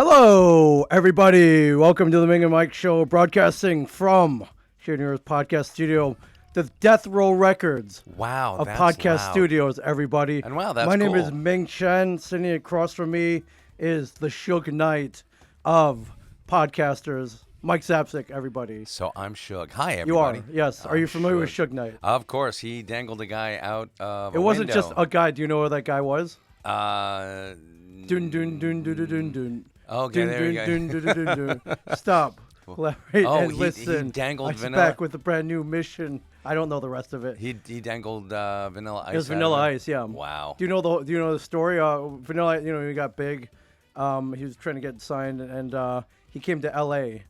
Hello, everybody. Welcome to the Ming and Mike show, broadcasting from Shady Earth Podcast Studio, the Death Row Records Wow, of that's Podcast loud. Studios, everybody. And wow, that's My name is cool. Ming Chen. Sitting across from me is the Suge Knight of podcasters, Mike Zapsik, everybody. So I'm Suge. Hi, You are, everybody. yes. Are I'm you familiar with Suge. Suge Knight? Of course, he dangled a guy out of It a wasn't just window. a guy. Do you know who that guy was? Dun, Dun, dun, dun, dun, dun, dun, dun. Okay, Dun, there you dun, go. dun, dun, dun, dun. Stop. Collaborate Oh, and he listen. dangled I'm vanilla- back with a brand new mission. I don't know the rest of it. He dangled Vanilla Ice. It was out of Vanilla him? Ice, yeah. Wow. Do you know the story? Vanilla, he got big. He was trying to get signed, and he came to L.A.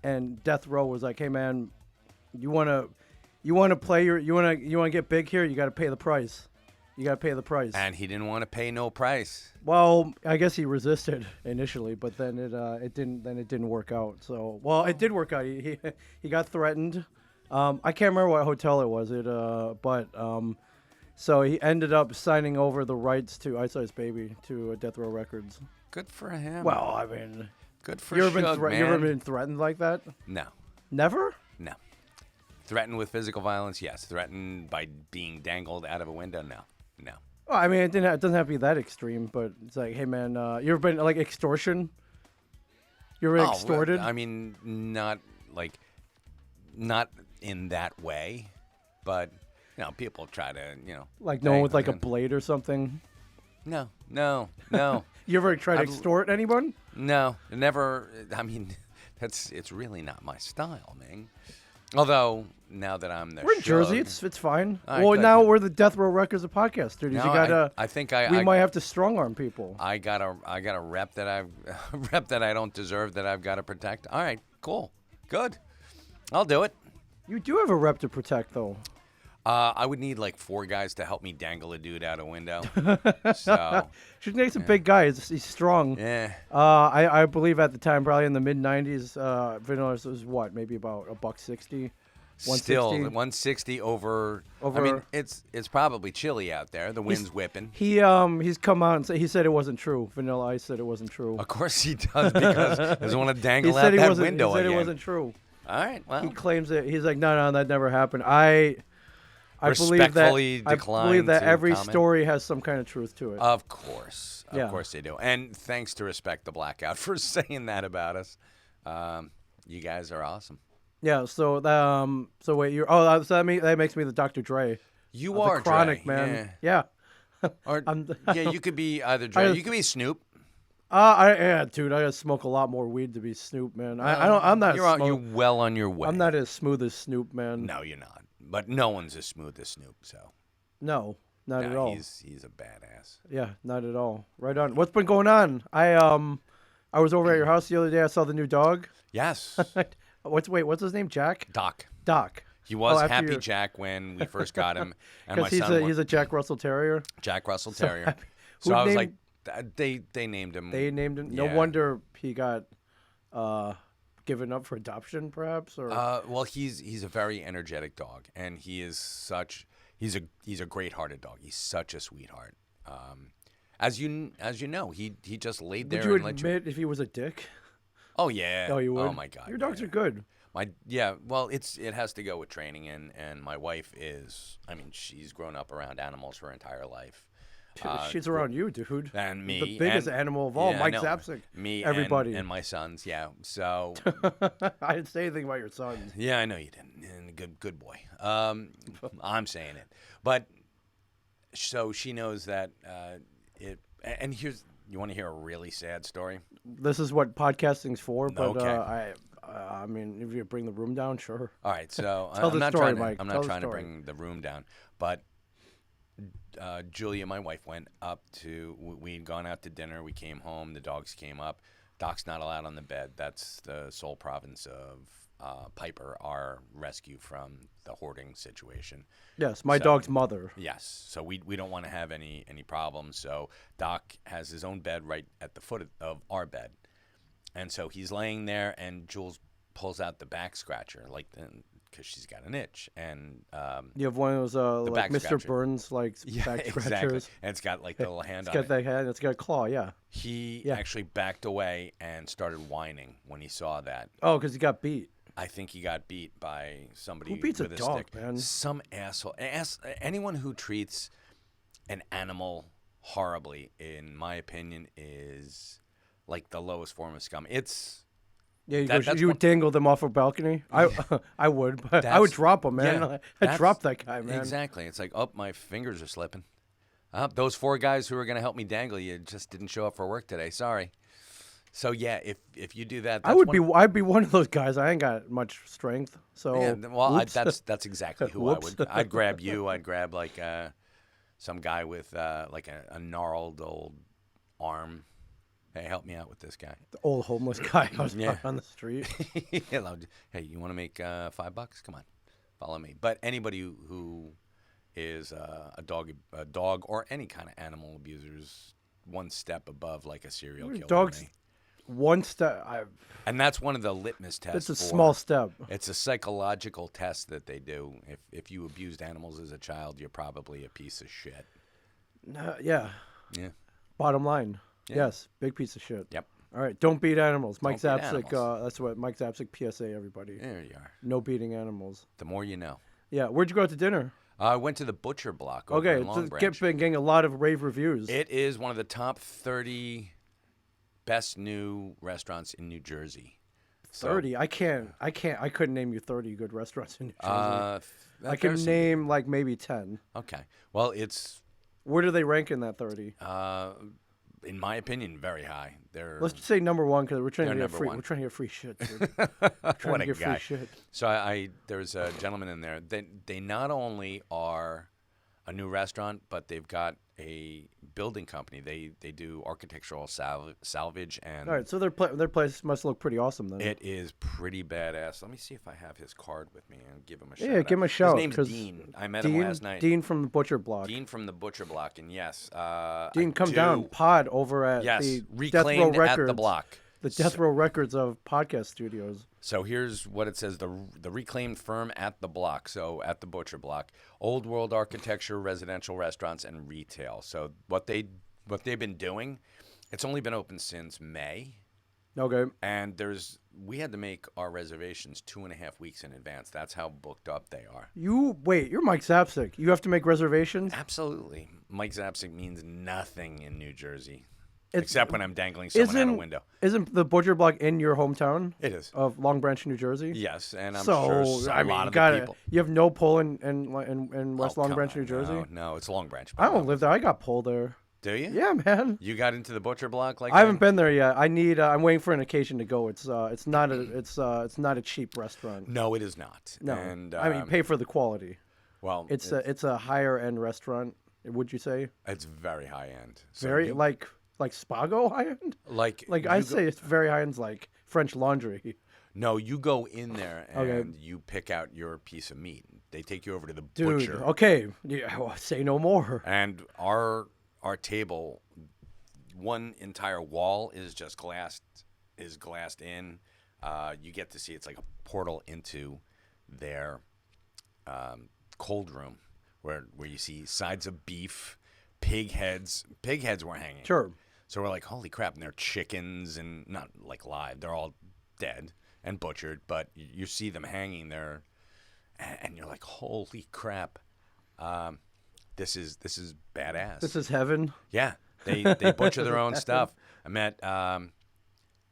and Death Row was like, "Hey man, you wanna play you wanna get big here? You got to pay the price. You got to pay the price." And he didn't want to pay no price. Well, I guess he resisted initially, but then it didn't work out. So, well, it did work out. He got threatened. I can't remember what hotel it was. So he ended up signing over the rights to Ice Ice Baby to Death Row Records. Good for him. Well, I mean, good for you ever Suge, man. you ever been threatened like that? No, Never. no. Threatened with physical violence? Yes. Threatened by being dangled out of a window? No, no. Well, I mean, it doesn't have to be that extreme, but it's like, hey man, you ever been like extortion? You ever been extorted? I mean, not in that way, but people try to, Like no one with like a man. blade or something? No. You ever try to extort anyone? No, never. I mean, it's really not my style, Ming. Although now that I'm the We're in Jersey. Suge- It's fine. All right, Well, good, now good. we're the Death Row Records of podcast studios. No, You gotta. I think we might have to strong arm people. I got a rep that I don't deserve that I've got to protect. All right, cool, good. I'll do it. You do have a rep to protect, though. I would need like 4 guys to help me dangle a dude out a window. So Should make a big guy. He's strong. yeah. I believe at the time, probably in the mid '90s, vanilla was what, maybe about $1.60. Still 160. 160 over. I Over- mean, it's probably chilly out there. The wind's whipping. He's come out and he said it wasn't true. Vanilla Ice said it wasn't true. Of course he does because he doesn't want to He dangle said out he that wasn't. window He said again. it wasn't true. All right. Well, He claims it. He's like, no, that never happened. I believe that. Respectfully I decline believe that to every comment. story has some kind of truth to it. of course Yeah. they do. And thanks to Respect the Blackout for saying that about us. You guys are awesome. Yeah. So wait, so that makes me the Dr. Dre. You of are the Chronic, Dre. man. Yeah. Or, I'm- yeah, you could be either Dre. You could be Snoop. Dude, I gotta smoke a lot more weed to be Snoop, man. I don't. I'm not. You're well on your way. I'm not as smooth as Snoop, man. No, you're not. But no one's as smooth as Snoop. So No, not no, at all. He's a badass. Yeah, not at all. Right on. What's been going on? I was over at your house the other day. I saw the new dog. Yes, What's his name? Jack? Doc. Doc. He was after Happy your- Jack when we first got him, and my Because son he's a Jack Russell Terrier. Jack Russell Terrier. happy. So Who I was named- like, they named him. They named him. No Yeah. wonder he got given up for adoption, perhaps. Or Well, he's a very energetic dog, and he's a great-hearted dog. He's such a sweetheart. As you know, he just laid there would you and let you. admit if he was a dick? Oh yeah. Oh, you would. Oh my God. Your dogs yeah. are good. Well, it has to go with training, and my wife is. I mean, she's grown up around animals her entire life. She's around you, dude. And me, The biggest and- animal of all, yeah, I Mike know. Zapsik. Me, everybody. and my sons. Yeah. So I didn't say anything about your sons. yeah, I know you didn't. And good boy. I'm saying it, but so she knows that it. And here's. You want to hear a really sad story? This is what podcasting's for, but Okay. I mean, if you bring the room down, sure. All right, so Tell I'm the not story, trying to, Mike. I'm Tell not the trying to story. bring the room down, but Julia, my wife, went up to. We'd gone out to dinner. We came home. The dogs came up. Doc's not allowed on the bed. That's the sole province of Piper, our rescue from the hoarding situation. Yes, my So- dog's mother. Yes, so we don't want to have any problems. So Doc has his own bed right at the foot of our bed, and so he's laying there, and Jules pulls out the back scratcher, like because she's got an itch. And You have one of those like back Mr. scratcher. Burns like back exactly. scratchers. And it's got like the little hand It's on got it. that hand. It's got a claw. Yeah. He actually backed away and started whining when he saw that. Oh, because he got beat. I think he got beat by somebody Who beats with a a dog, stick. man? Some asshole. Anyone who treats an animal horribly, in my opinion, is like the lowest form of scum. It's Yeah, that's you one- would dangle them off a balcony. I would, but I would drop them, man. yeah, I'd drop that guy, man. Exactly. It's like, oh, my fingers are slipping. Those 4 guys who were going to help me dangle you just didn't show up for work today. Sorry. So yeah, if you do that, I'd be one of those guys. I ain't got much strength, so yeah. Well, whoops. that's exactly who I would. I'd grab you. I'd grab like some guy with like a gnarled old arm. Hey, help me out with this guy. The old homeless guy out Yeah. on the street. Hey, you want to make $5? Come on, follow me. But anybody who is a dog or any kind of animal abuser is one step above like a serial killer. Dogs, to me. one step. And that's one of the litmus tests. It's a small step. It's a psychological test that they do. If you abused animals as a child, you're probably a piece of shit. Yeah. Yeah. Bottom line. Yeah. Yes. Big piece of shit. Yep. All right. Don't beat animals. Mike Don't beat Zapsik. animals. That's what Mike Zapsik PSA. Everybody. There you are. No beating animals. The more you know. Yeah. Where'd you go out to dinner? I went to the Butcher Block over Okay. in Long It's Branch. been getting a lot of rave reviews. It is one of the top 30 best new restaurants in New Jersey. 30. I couldn't name you 30 good restaurants in New Jersey. I there's can some- name like maybe 10. Okay. Well, it's Where do they rank in that 30? in my opinion, very high. They're Let's just say number 1 because we're trying to They're get number free. one. We're trying to get free shit, dude. Trying what to a get guy. free shit. So there's a gentleman in there. They not only are a new restaurant, but they've got a building company. They do architectural salvage, and All right, so their place must look pretty awesome then. it is pretty badass. Let me see if I have his card with me and give him a shout. Yeah, give him a shout, His name's 'cause Dean. I met him last night. Dean from the Butcher Block. Dean from the Butcher Block, and yes, Dean, I come do- down. Pod over at Yes, the Death Row reclaimed Records. at the block. The Death Row Records of podcast studios. So here's what it says: the reclaimed firm at the block. So at the Butcher Block, old world architecture, residential restaurants, and retail. So what they've been doing, it's only been open since May, Okay. and we had to make our reservations 2.5 weeks in advance. That's how booked up they are. You're Mike Zapsik. You have to make reservations? Absolutely, Mike Zapsik means nothing in New Jersey, It's- except when I'm dangling someone out a window. Isn't the Butcher Block in your hometown? It is. Of Long Branch, New Jersey? Yes, and I'm So, sure I a mean, lot you of gotta, the people. you have no pull in West Oh, Long come Branch, on, New Jersey? No, it's Long Branch. I don't live there. I got pull there. Do you? Yeah, man. You got into the Butcher Block like I haven't that? been there yet. I need. I'm waiting for an occasion to go. It's not a cheap restaurant. No, it is not. No, And, I mean, you pay for the quality. well, It's a higher end restaurant. Would you say? it's very high end. So Very you- like Spago high end. like Like you I go- say, it's very high end. Like French Laundry. No, you go in there and Okay. you pick out your piece of meat. They take you over to the Dude. butcher, Okay. Yeah, well, say no more. and our table, one entire wall is just glassed in. You get to see it's like a portal into their cold room, where you see sides of beef, pig heads. Pig heads were hanging. Sure. So we're like, holy crap! And they're chickens, and not like live. They're all dead and butchered, but you see them hanging there, and you're like, holy crap! This is badass. This is heaven. Yeah, they butcher their own stuff. I met, I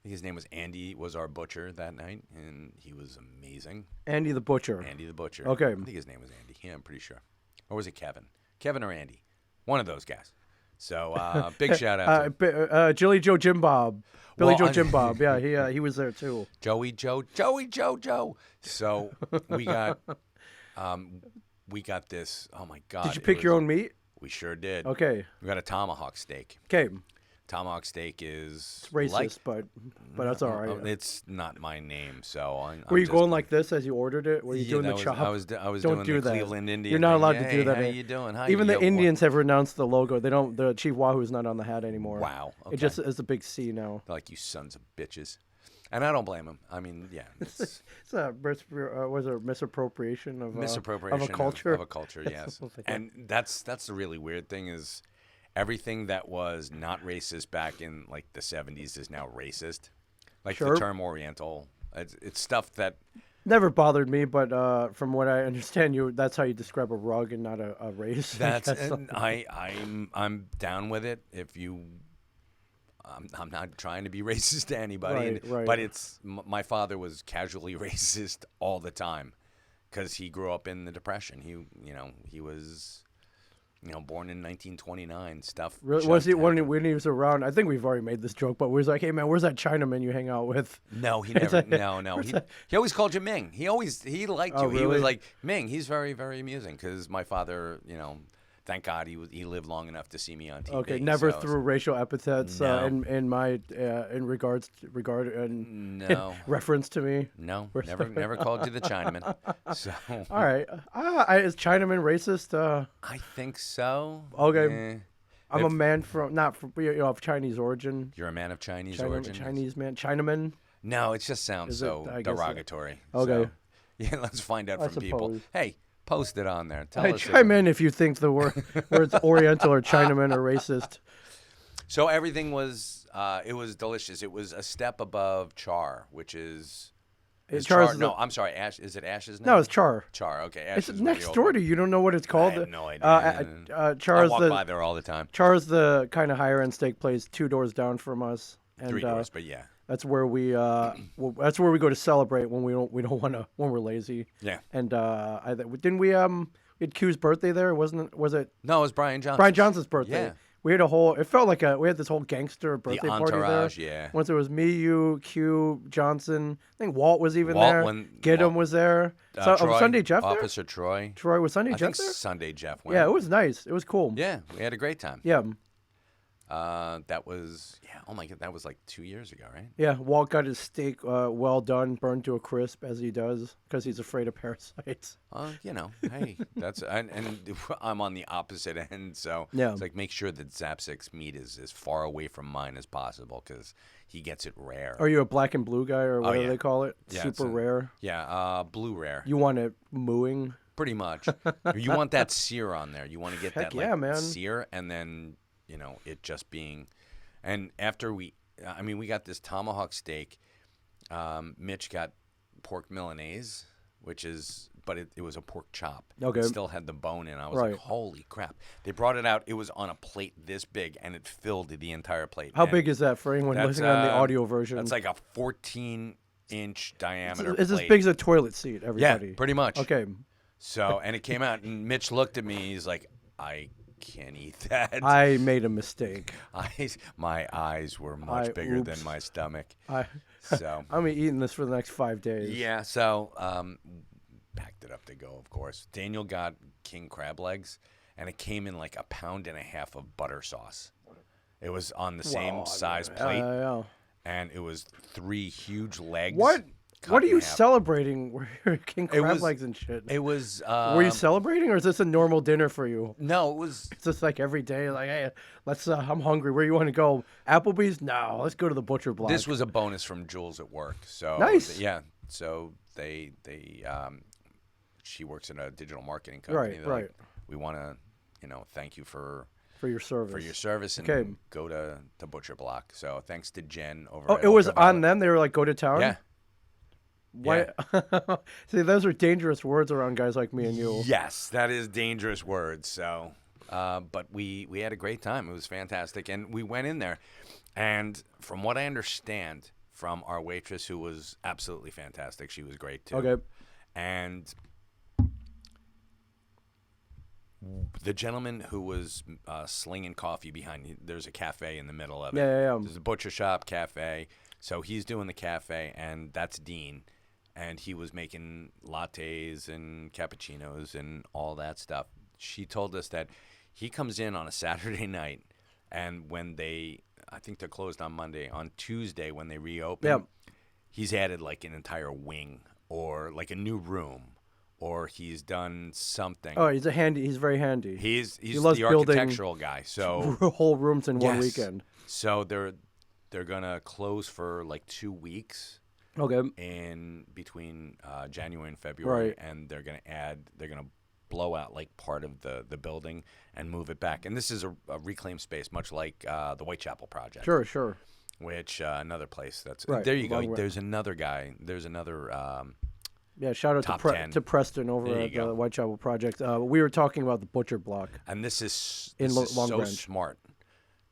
think his name was Andy, was our butcher that night, and he was amazing. Andy the Butcher. Andy the butcher. Okay. I think his name was Andy. Yeah, I'm pretty sure. Or was it Kevin? Kevin or Andy? One of those guys. So big shout out to Jilly Joe Jim Bob. Billy Well, Joe I- Jim Bob. Yeah, he was there too. Joey Joe. So we got this. Oh my God! Did you pick your own meat? We sure did. Okay. We got a tomahawk steak. Okay. Tomahawk steak is It's racist, like, but that's all right. It's not my name, so Were you going like this as you ordered it? Were you doing the chop? I was Don't doing do the that. Cleveland Indian. You're not thing. allowed to Hey, do that. How you doing? How Even you the doing? Indians have renounced the logo. They don't. The Chief Wahoo's not on the hat anymore. Wow. Okay. It just is a big C now. They're like, you sons of bitches. And I don't blame him. I mean, yeah, it's It's a was a misappropriation of misappropriation of a culture. of a culture, yes. And that's the really weird thing is everything that was not racist back in like the 70s is now racist. Like Sure. the term Oriental, it's stuff that Never bothered me, but from what I understand, that's how you describe a rug and not a race. that's I guess. and I'm down with it. If you, I'm not trying to be racist to anybody, Right. but my father was casually racist all the time because he grew up in the Depression. He was. Born in 1929, stuff. Really? Was he when he was around? I think we've already made this joke, but was like, "Hey man, where's that Chinaman you hang out with?" No, he never. No. He always called you Ming. He liked you. Oh, He really? was like Ming. He's very, very amusing because my father, thank God he lived long enough to see me on TV. Okay, never so- threw racial epithets No. in my in regard and No, reference to me. no, never called you the Chinaman. So All right, is Chinaman racist? I think so. Okay. Eh. I'm a If- man of Chinese origin. You're a man of Chinese origin. Chinese man, Chinaman. No, it just sounds Is it- so I guess, derogatory. okay. So, yeah, let's find out I from people. suppose. Hey, post it on there. Tell Hey, us. chime in if you think the words Oriental or Chinaman are racist. So everything was, it was delicious. It was a step above char, which is Char's char. No, I'm sorry. Ash. Is it Ash's name? No, it's Char. Char. Okay, Ash It's is where next the door old- to you. You don't know what it's I called. have no idea. I Char's walk by there all the time. Char's the kind of higher end steak place 2 doors down from us, and 3 doors, but yeah. that's where we that's where we go to celebrate when we don't want to when we're lazy. Yeah. And didn't we had Q's birthday there? Was it No, it was Brian Johnson. Brian Johnson's birthday? Yeah. We had it felt like we had this whole gangster birthday party entourage, there. yeah. Once it was me, you, Q, Johnson. I think Walt was even Walt, there. when- Gidim Walt- was there. Troy, Sunday Jeff there? Officer Troy. Troy, was Sunday I Jeff think there? Sunday Jeff went. Yeah, it was nice. It was cool. Yeah, we had a great time. Yeah. That was oh my god, that was like 2 years ago, right? Yeah, Walt got his steak well done, burned to a crisp as he does because he's afraid of parasites. Hey, that's and I'm on the opposite end, so Yeah. it's like make sure that Zapsik's meat is as far away from mine as possible because he gets it rare. Are you a black and blue guy or whatever yeah. they call it? Yeah, Super it's rare. Yeah, blue rare. You want it mooing? Pretty much. You want that sear on there. You want to get Heck that yeah, man. sear, and then it just being. And after we got this tomahawk steak. Mitch got pork Milanese, but it was a pork chop. Okay. It still had the bone in. I was Right. like, holy crap! They brought it out. It was on a plate this big, and it filled the entire plate. How And big is that for anyone that's, listening on the audio version? That's like a 14-inch diameter. it's as plate. big as a toilet seat. Yeah, Everybody. pretty much. Okay. So, and it came out, and Mitch looked at me. He's like, I can't eat that. I made a mistake. My eyes were much bigger oops. than my stomach. I'm So, gonna be eating this for the next 5 days. yeah, so packed it up to go, of course. Daniel got king crab legs, and it came in like 1.5 pounds of butter sauce. It was on the same size plate, Yeah. and it was 3 huge legs. What? cut What are in you half. celebrating? Were you king crab was- legs and shit? It was. Were you celebrating, or is this a normal dinner for you? No, it was. It's just like every day, like, hey, let's. I'm hungry. Where you want to go? Applebee's? No, let's go to the butcher block. This was a bonus from Jules at work. So Nice. yeah. So they she works in a digital marketing company. They're Right. like, we want to, thank you for your service. and Okay. go to the butcher block. So thanks to Jen over. Oh, at it was Ultraviolet. on them. They were like, go to town. Yeah. Why? See, those are dangerous words around guys like me and you. Yes, that is dangerous words. So, but we had a great time. It was fantastic, and we went in there, and from what I understand from our waitress, who was absolutely fantastic, she was great too. Okay. And the gentleman who was slinging coffee behind, there's a cafe in the middle of it. Yeah. There's a butcher shop, cafe. So he's doing the cafe, and that's Dean. And he was making lattes and cappuccinos and all that stuff. She told us that he comes in on a Saturday night, and when I think they're closed on Monday. On Tuesday, when they reopen, he's added like an entire wing or like a new room, or he's done something. Oh, he's very handy. He's loves the building architectural guy. So whole rooms in one Yes. weekend. So they're gonna close for like 2 weeks, Okay. in between January and February, Right. and they're gonna blow out like part of the building and move it back. And this is a reclaimed space, much like the Whitechapel project, Sure. Sure. which another place that's Right. there. You go. Long way. There's another guy. There's another. Yeah. Shout out Top to 10. to Preston There over you at go. the Whitechapel Project. We were talking about the Butcher Block. And this is In Long so Branch. smart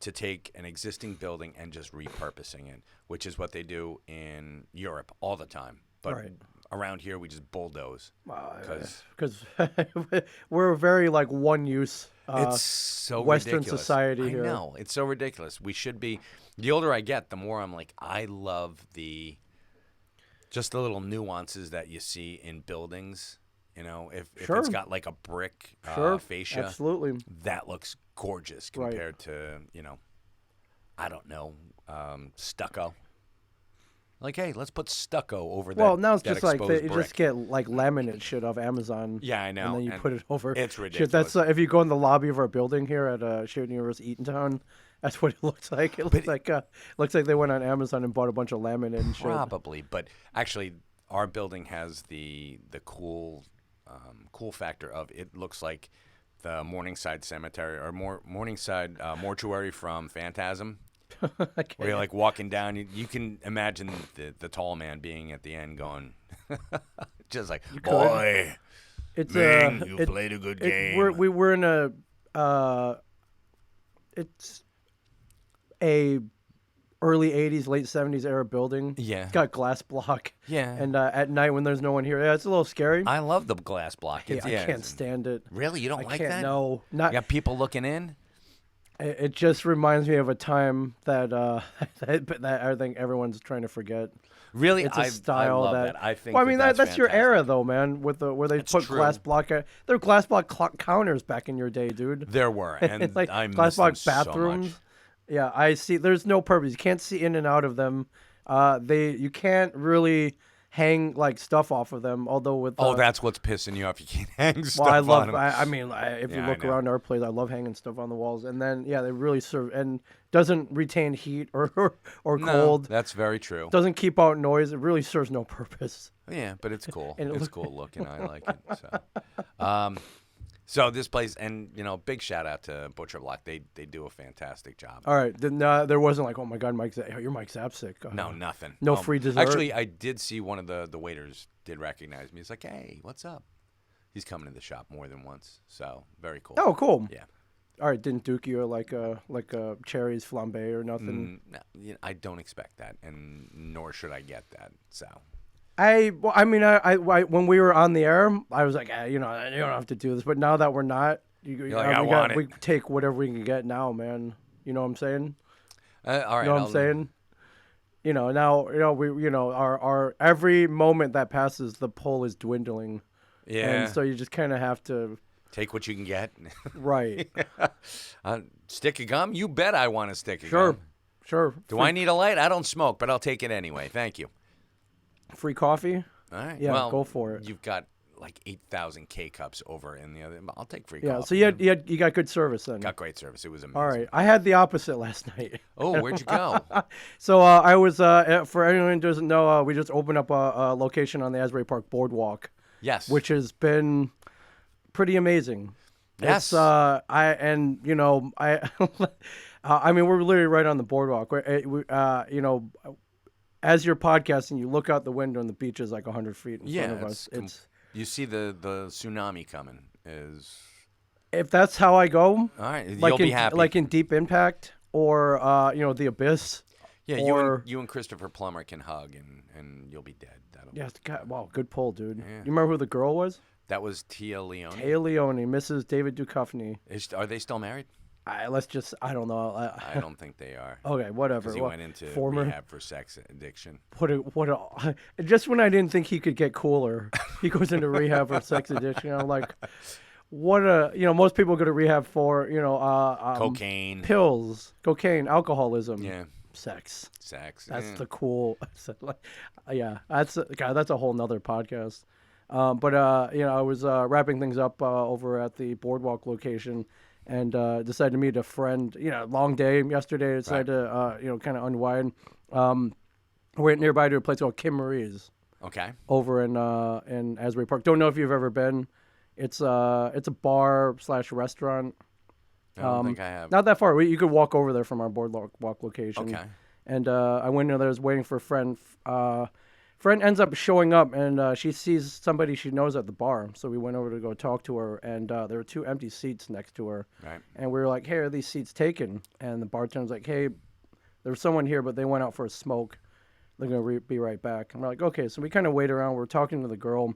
to take an existing building and just repurposing it, which is what they do in Europe all the time. But Right. around here, we just bulldoze. Because Because we're very like one use. it's so Western ridiculous. society I here. know. It's so ridiculous. We should be. The older I get, the more I'm like, I love just the little nuances that you see in buildings. You know, if Sure. it's got like a brick Sure. fascia, Absolutely. that looks gorgeous Right. compared to, I don't know, stucco. Like, hey, let's put stucco over that. Well, now it's that just like exposed you brick. just get like laminate shit off Amazon. Yeah, I know. And then you and put it over. It's Shit, ridiculous. that's if you go in the lobby of our building here at Sheridan University Eatontown, that's what it looks like. It looks like they went on Amazon and bought a bunch of laminate and shit. Probably, but actually, our building has the cool factor of it looks like the Morningside Cemetery or Morningside Mortuary from Phantasm. Okay. Where you're like walking down, you can imagine the tall man being at the end going, just like, boy, It's Ming, you played a good game. We were in a it's a early 80s, late 70s era building. Yeah. It's got glass block. Yeah. And at night when there's no one here, yeah, it's a little scary. I love the glass block. I can't stand it. Really? You don't I like can't, that? No. You Not got people looking in? it just reminds me of a time that that I think everyone's trying to forget. Really? It's a style I love that, that. I think well, I mean that's your era fantastic. though, man, with where they It's put true. glass block. There were glass block counters back in your day, dude. There were, and It's like I glass miss block them so bathrooms. much. Yeah, I see. There's no purpose. You can't see in and out of them. You can't really hang like stuff off of them. Although with That's what's pissing you off. You can't hang stuff well, I on love. them. I mean, if you Yeah, I look know. around our place, I love hanging stuff on the walls. And then they really serve and doesn't retain heat or No, cold. that's very true. Doesn't keep out noise. It really serves no purpose. Yeah, but it's cool. And it It's look- cool looking. I like it. So this place, and big shout out to Butcher Block. They do a fantastic job. All right, then there wasn't like, oh my God, you're Mike Zapsik. No, nothing. No free dessert? Actually, I did see one of the waiters did recognize me. He's like, "Hey, what's up?" He's coming to the shop more than once, so very cool. Oh, cool. Yeah. All right, didn't duke you like a cherries flambe or nothing? No, I don't expect that, and nor should I get that. So I when we were on the air, I was like, you don't have to do this. But now that we're not, we take whatever we can get now, man. You know what I'm saying? all right. You know what I'm saying? Now we our every moment that passes, the pull is dwindling. Yeah. And so you just kind of have to. Take what you can get. Right. Stick of gum? You bet I want a stick of Sure. gum. Sure. Do I need a light? I don't smoke, but I'll take it anyway. Thank you. Free coffee? All right. Yeah, well, go for it. You've got like 8,000 K-cups over in the other. I'll take free Yeah. coffee. So you got good service then. Got great service. It was amazing. All right. I had the opposite last night. Oh, where'd you go? So I was for anyone who doesn't know, we just opened up a location on the Asbury Park Boardwalk, Yes. which has been pretty amazing. Yes. It's, I mean, we're literally right on the boardwalk. As you're podcasting, you look out the window and the beach is like 100 feet in front of us. You see the tsunami coming. If that's how I go, All right. like You'll be happy. like in Deep Impact or the Abyss. yeah. or- You and Christopher Plummer can hug and you'll be dead. Yes, God, wow, good pull, dude. Yeah. You remember who the girl was? That was Tia Leone. Taya Leone, Mrs. David Duchovny. Are they still married? I don't know. I don't think they are. Okay, whatever. Because he went into former. rehab for sex addiction. Just when I didn't think he could get cooler, he goes into rehab for sex addiction. I'm like, most people go to rehab for, Cocaine. pills, cocaine, alcoholism, Yeah. sex. Sex. That's yeah. the cool. That's a whole nother podcast. I was wrapping things up over at the Boardwalk location, and decided to meet a friend. Long day yesterday. Decided to kind of unwind. We went nearby to a place called Kim Marie's Okay. over in Asbury Park. Don't know if you've ever been. It's a bar / restaurant. I don't think I have. Not that far. You could walk over there from our boardwalk location. Okay. And I went in there. I was waiting for a friend. Friend ends up showing up, and she sees somebody she knows at the bar. So we went over to go talk to her, and there were 2 empty seats next to her. Right. And we were like, "Hey, are these seats taken?" And the bartender's like, "Hey, there's someone here, but they went out for a smoke. They're going to be right back." And we're like, "Okay." So we kind of wait around. We're talking to the girl.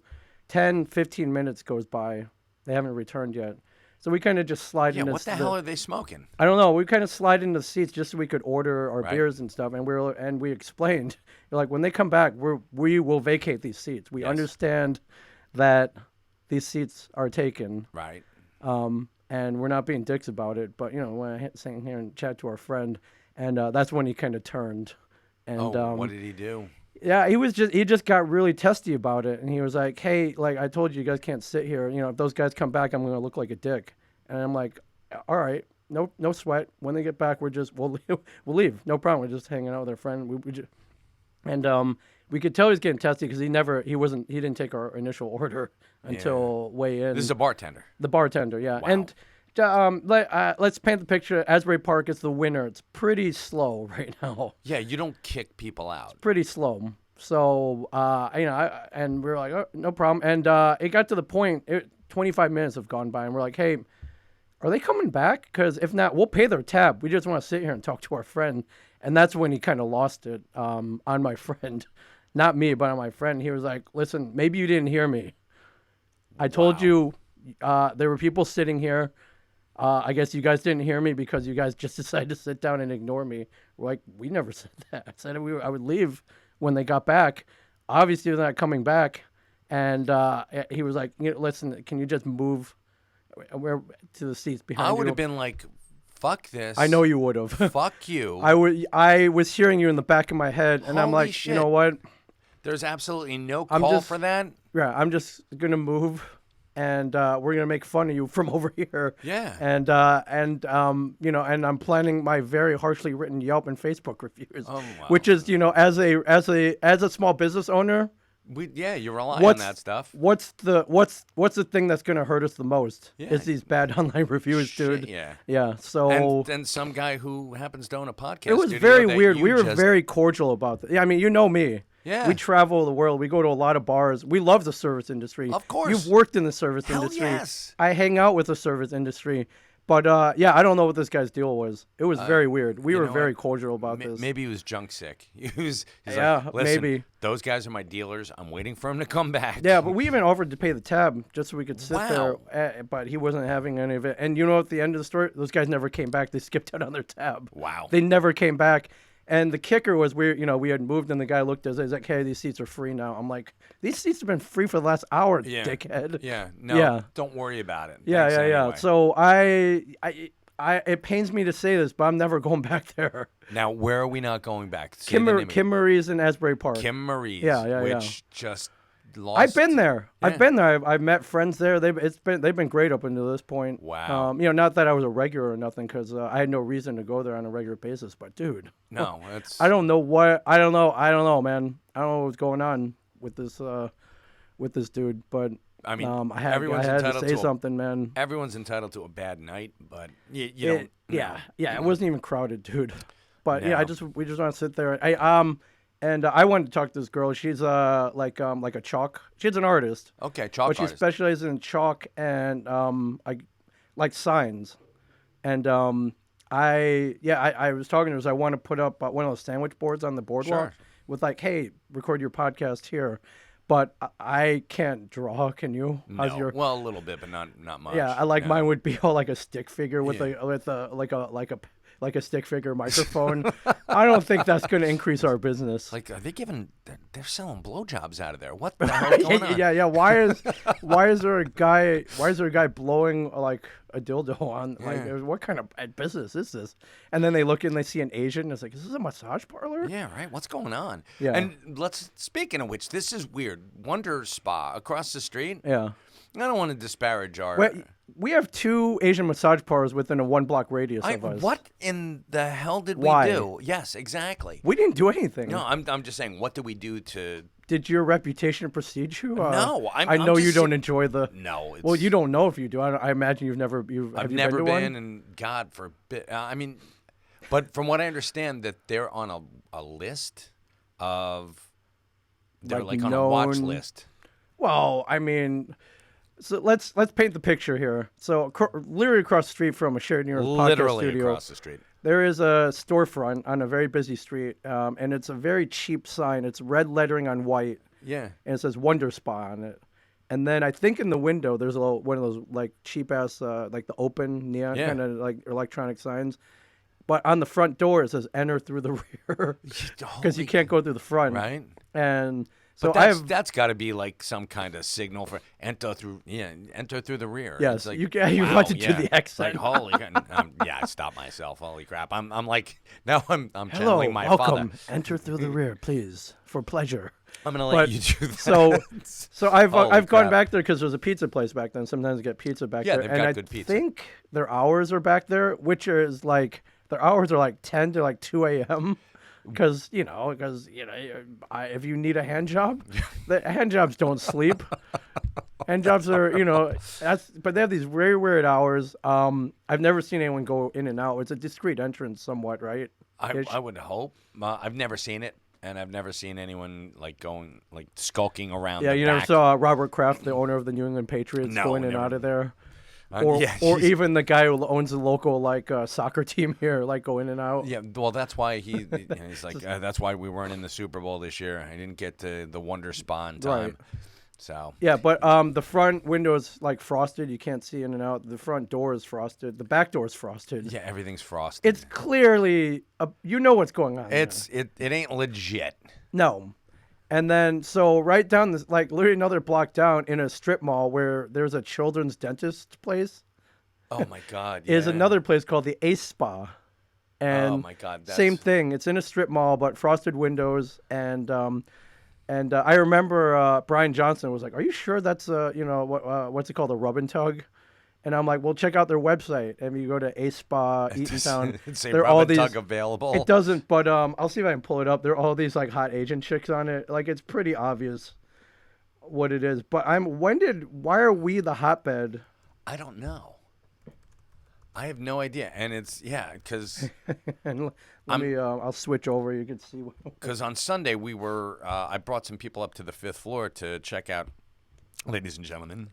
10, 15 minutes goes by. They haven't returned yet. So we kind of just slide into What the hell are they smoking? I don't know. We kind of slide into the seats just so we could order our Right. beers and stuff. And we explained, like, when they come back, we will vacate these seats. We Yes. understand that these seats are taken. Right. And we're not being dicks about it. But, when I sitting here and chat to our friend, and that's when he kind of turned. And What did he do? yeah, he just got really testy about it, and he was like, "Hey, like I told you, you guys can't sit here. If those guys come back, I'm gonna look like a dick." And I'm like, "All right, no sweat. When they get back, we'll leave. No problem. We're just hanging out with our friend. We could tell he was getting testy because he didn't take our initial order until way in. This is a bartender. The bartender, yeah. Wow. And let's paint the picture. Asbury Park is the winter. It's pretty slow right now. Yeah, you don't kick people out. Pretty slow. So, and we were like, oh, no problem. And it got to the point, 25 minutes have gone by, and we're like, hey, are they coming back? Because if not, we'll pay their tab. We just want to sit here and talk to our friend. And that's when he kind of lost it on my friend. Not me, but on my friend. He was like, listen, maybe you didn't hear me. I told you there were people sitting here. I guess you guys didn't hear me because you guys just decided to sit down and ignore me. We're like, we never said that. I said I would leave when they got back. Obviously, they're not coming back. And he was like, listen, can you just move to the seats behind you? I would have been like, fuck this. I know you would have. Fuck you. I was hearing you in the back of my head, and I'm Holy like, shit. you know what? There's absolutely no call for that. Yeah, I'm just going to move. And we're gonna make fun of you from over here. Yeah. And and I'm planning my very harshly written Yelp and Facebook reviews. Oh, wow. Which is, as a small business owner, You rely on that stuff. What's the thing that's gonna hurt us the most? Yeah. Is these bad online reviews, Shit, dude. yeah. Yeah. So and some guy who happens to own a podcast. it was studio very that weird. you We were just- very cordial about that. Yeah, I mean, you know me. Yeah. We travel the world. We go to a lot of bars. We love the service industry. Of course. You've worked in the service Hell industry. yes. I hang out with the service industry. But, I don't know what this guy's deal was. It was very weird. We were very cordial about this. Maybe he was junk sick. He's Yeah, like, listen, maybe. those guys are my dealers. I'm waiting for him to come back. Yeah, but we even offered to pay the tab just so we could sit Wow. there. But he wasn't having any of it. And at the end of the story, those guys never came back. They skipped out on their tab. Wow. They never came back. And the kicker was we had moved, and the guy looked at us. He's like, "Hey, these seats are free now." I'm like, "These seats have been free for the last hour, Yeah. dickhead." Yeah. No. Yeah. Don't worry about it. Yeah, Thanks yeah. anyway. So it pains me to say this, but I'm never going back there. Now, where are we not going back? Say the name of it. Kim Marie's in Asbury Park. Kim Marie's. Yeah. Which just lost. I've been there. Yeah. I've been there. I've met friends there. They've been great up until this point. Wow. Not that I was a regular or nothing, because I had no reason to go there on a regular basis. But dude, No, that's. I don't know, man. I don't know, what's going on with this dude. But I mean, I had everyone's to entitled say to something, man. Everyone's entitled to a bad night, but you don't. Yeah. It wasn't even crowded, dude. But No. yeah, we just want to sit there. I wanted to talk to this girl. She's like a chalk. She's an artist. Okay, chalk But she artist. specializes in chalk and like signs. And I was talking to her. I want to put up one of those sandwich boards on the boardwalk Sure. with like, hey, record your podcast here. But I can't draw. Can you? No. Well, a little bit, but not much. Yeah, I like mine would be all like a stick figure with Yeah. like a stick figure microphone. I don't think that's going to increase our business. Like, are they giving? They're selling blowjobs out of there. What the hell is going on? yeah. Why is there a guy blowing like a dildo on. Like, Yeah. what kind of business is this? And then they look and they see an Asian. And it's like, is this a massage parlor? Yeah, right. What's going on? Yeah. And speaking of which, this is weird. Wonder Spa across the street. Yeah. I don't want to disparage our. We have 2 Asian massage parlors within a 1-block radius of us. What in the hell did Why? we do? Yes, exactly. We didn't do anything. No, I'm just saying. What did we do to? Did your reputation precede you? No, I know you don't enjoy the. No. Well, you don't know if you do. I imagine you've never. I've you never been to one? been, and God forbid. I mean, but from what I understand, that they're on a list of. They're like on a watch list. Well, I mean, so let's paint the picture here. So literally across the street from a shared New York podcast studio, across the street. there is a storefront on a very busy street, and it's a very cheap sign. It's red lettering on white, Yeah. and it says Wonder Spa on it. And then I think in the window there's one of those like cheap ass like the open neon kind of like electronic signs. But on the front door it says enter through the rear because you can't go through the front. Right. And so But that's got to be like some kind of signal for enter through the rear. Yes, It's like, you wow, want to do the exit. Like holy, I stopped myself. Holy crap! I'm like now I'm Hello, channeling my welcome. father. Enter through the rear, please, for pleasure. I'm gonna let you do that. So I've Holy gone crap. back there because there's a pizza place back then. Sometimes I get pizza back Yeah, there, they've and got I good pizza. think their hours are back there, which is like their hours are like 10 to like 2 a.m. Because if you need a hand job, the hand jobs don't sleep. Hand jobs are but they have these very weird hours. I've never seen anyone go in and out. It's a discreet entrance, somewhat, right? I would hope. I've never seen it, and I've never seen anyone like going like skulking around. Yeah, the you back. never saw Robert Kraft, the owner of the New England Patriots, No, go in and never. out of there. Yeah, Or he's- even the guy who owns the local soccer team here, like go in and out. Yeah, well, that's why he's like that's why we weren't in the Super Bowl this year. I didn't get to the Wonder Spa in time. Right. So Yeah, but the front window is like frosted. You can't see in and out. The front door is frosted. The back door is frosted. yeah, everything's frosted. It's clearly you know what's going on. it ain't legit. No. And then, so right down this, like literally another block down in a strip mall where there's a children's dentist place, Oh my God! is yeah. another place called the Ace Spa. And Oh my God! same thing. It's in a strip mall, but frosted windows. And I remember Brian Johnson was like, "Are you sure that's what's it called, a rub and tug?" And I'm like, "Well, check out their website." And you go to Ace Spa, Eatontown. Say there are rub all and these. tug available. It doesn't, but I'll see if I can pull it up. There are all these like hot Asian chicks on it. Like it's pretty obvious what it is. But why are we the hotbed? I don't know. I have no idea, and it's because And let me I'll switch over. You can see. on Sunday we were. I brought some people up to the 5th floor to check out, ladies and gentlemen.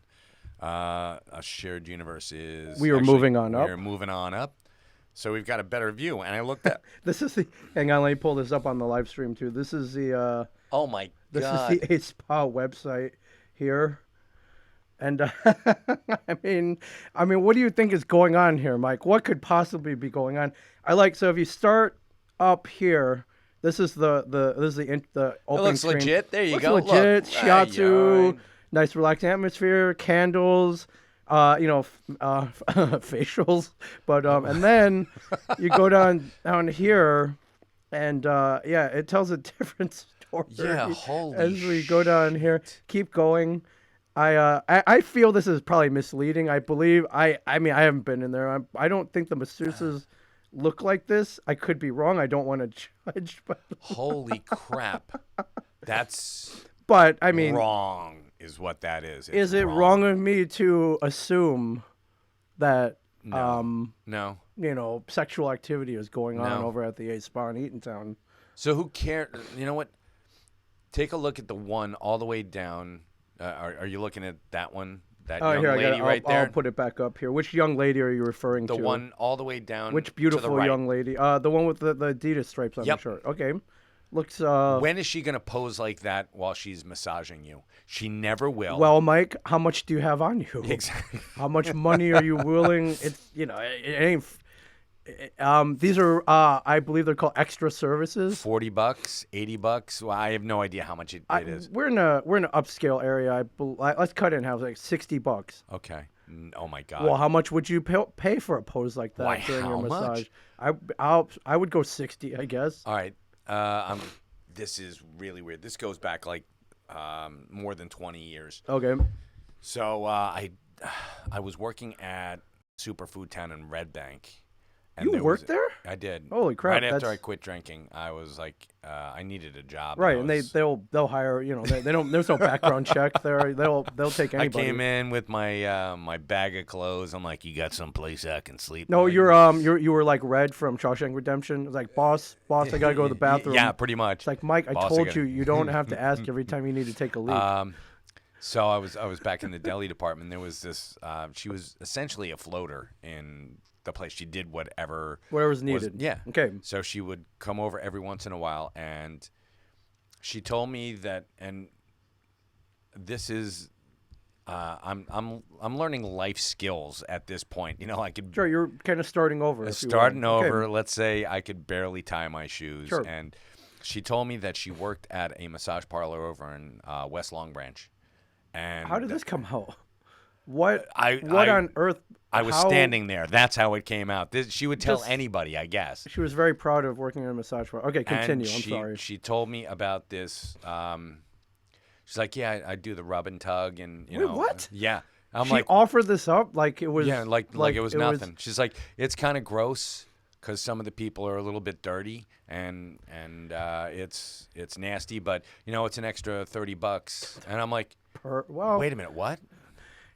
A shared universe is. We were moving on up. We're moving on up, so we've got a better view. And I looked at. This is the. Hang on, let me pull this up on the live stream too. This is the. Oh my This God! is the Ace Spa website here. And I mean, what do you think is going on here, Mike? What could possibly be going on? So if you start up here, this is the opening looks screen. legit. There you Looks go. legit. Look. Shiatsu, Right. nice relaxing atmosphere, candles, facials. But and then you go down here, and it tells a different story. Yeah, holy as we go down here, keep going. I feel this is probably misleading. I believe I haven't been in there. I don't think the masseuses look like this. I could be wrong. I don't want to judge, but Holy crap! That's wrong. Is what that is. It's is it wrong of me to assume that No. sexual activity is going on No. over at the Ace Spa in Eatontown? So who cares? You know what? Take a look at the one all the way down. Are you looking at that one? That young lady right there? I'll put it back up here. Which young lady are you referring The to? one all the way down. Which to beautiful the right. young lady? The one with the Adidas stripes on Yep. the shirt. Okay. Looks. When is she gonna pose like that while she's massaging you? She never will. Well, Mike, how much do you have on you? Exactly. How much money are you willing? It's it ain't. These are I believe they're called extra services. $40, $80. Well, I have no idea how much it is. We're in an upscale area. Let's cut it in half, like $60. Okay. Oh my God. Well, how much would you pay for a pose like that Why, during how your massage? much? I would go 60, I guess. All right. This is really weird. This goes back like more than 20 years. Okay. So I was working at Superfood Town in Red Bank. And You worked there? I did. Holy crap! Right after I quit drinking, I was like, I needed a job. Right, and they'll hire. You know, they don't. There's no background check there. They'll take anybody. I came in with my my bag of clothes. I'm like, you got some place I can sleep? No, you were like Red from Shawshank Redemption. It's like, boss, I gotta go to the bathroom. Yeah, pretty much. It's like, Mike, I Boss, told you don't have to ask every time you need to take a leak. So I was back in the deli department. There was this. She was essentially a floater in the place. She did whatever's needed. Yeah. Okay. So she would come over every once in a while, and she told me that, and this is, I'm learning life skills at this point. You know, I could. Sure, you're kind of starting over. Starting over. Okay. Let's say I could barely tie my shoes, Sure. and she told me that she worked at a massage parlor over in West Long Branch. And How did this come out? What I on earth? I was standing there. That's how it came out. She would tell anybody, I guess. She was very proud of working in a massage parlor. Okay, continue. And I'm sorry. She told me about this. She's like, yeah, I do the rub and tug, and you know, what? Yeah, I'm She like, offered this up like it was. yeah, like it was nothing. She's like, it's kind of gross because some of the people are a little bit dirty, and it's nasty, but you know, it's an extra $30, and I'm like, Well, wait a minute, what?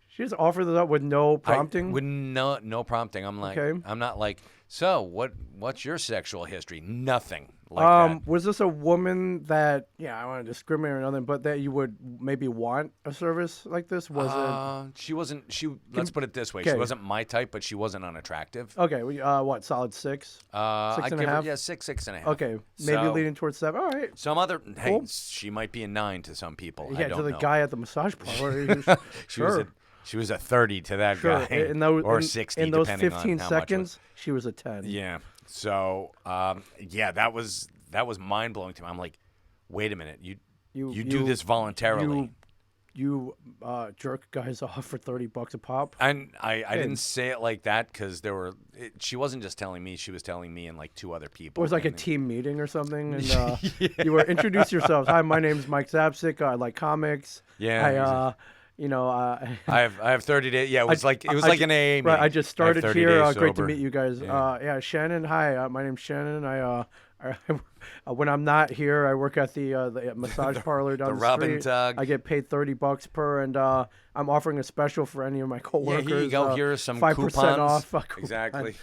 She just offered this up with no prompting. With no prompting. I'm like, Okay. I'm not like, so what's your sexual history? Nothing like that. Was this a woman that? Yeah, I don't want to discriminate or nothing, but that you would maybe want a service like this? Was it? She wasn't. Let's put it this way. She Okay. wasn't my type, but she wasn't unattractive. Okay, what? Solid 6. I'd and a give her, half? yeah, 6.5. Okay, maybe So, leaning towards 7. All right. Some other. Hey, Cool. she might be a 9 to some people. Yeah, I don't to the know. guy at the massage parlor. Sure. She was a 30 to that Sure. guy, In 60 in those depending 15 on how much seconds, she was a 10. Yeah. So, yeah, that was mind blowing to me. I'm like, wait a minute, you do this voluntarily. You jerk guys off for $30 a pop. And I didn't say it like that because she wasn't just telling me; she was telling me and like 2 other people. It was like a team meeting or something, and you were introduce yourselves. Hi, my name's Mike Zapsik. I like comics. Yeah. I have 30 days. Yeah, it was like an AA meeting. Right, I just started I have 30 here. days Great to sober. meet you guys. Yeah. Shannon. Hi, my name's Shannon. When I'm not here, I work at the massage parlor down the the rub street. and tug. I get paid $30 per, and I'm offering a special for any of my Yeah, coworkers. here you go. Here are some 5% coupons. off. Exactly.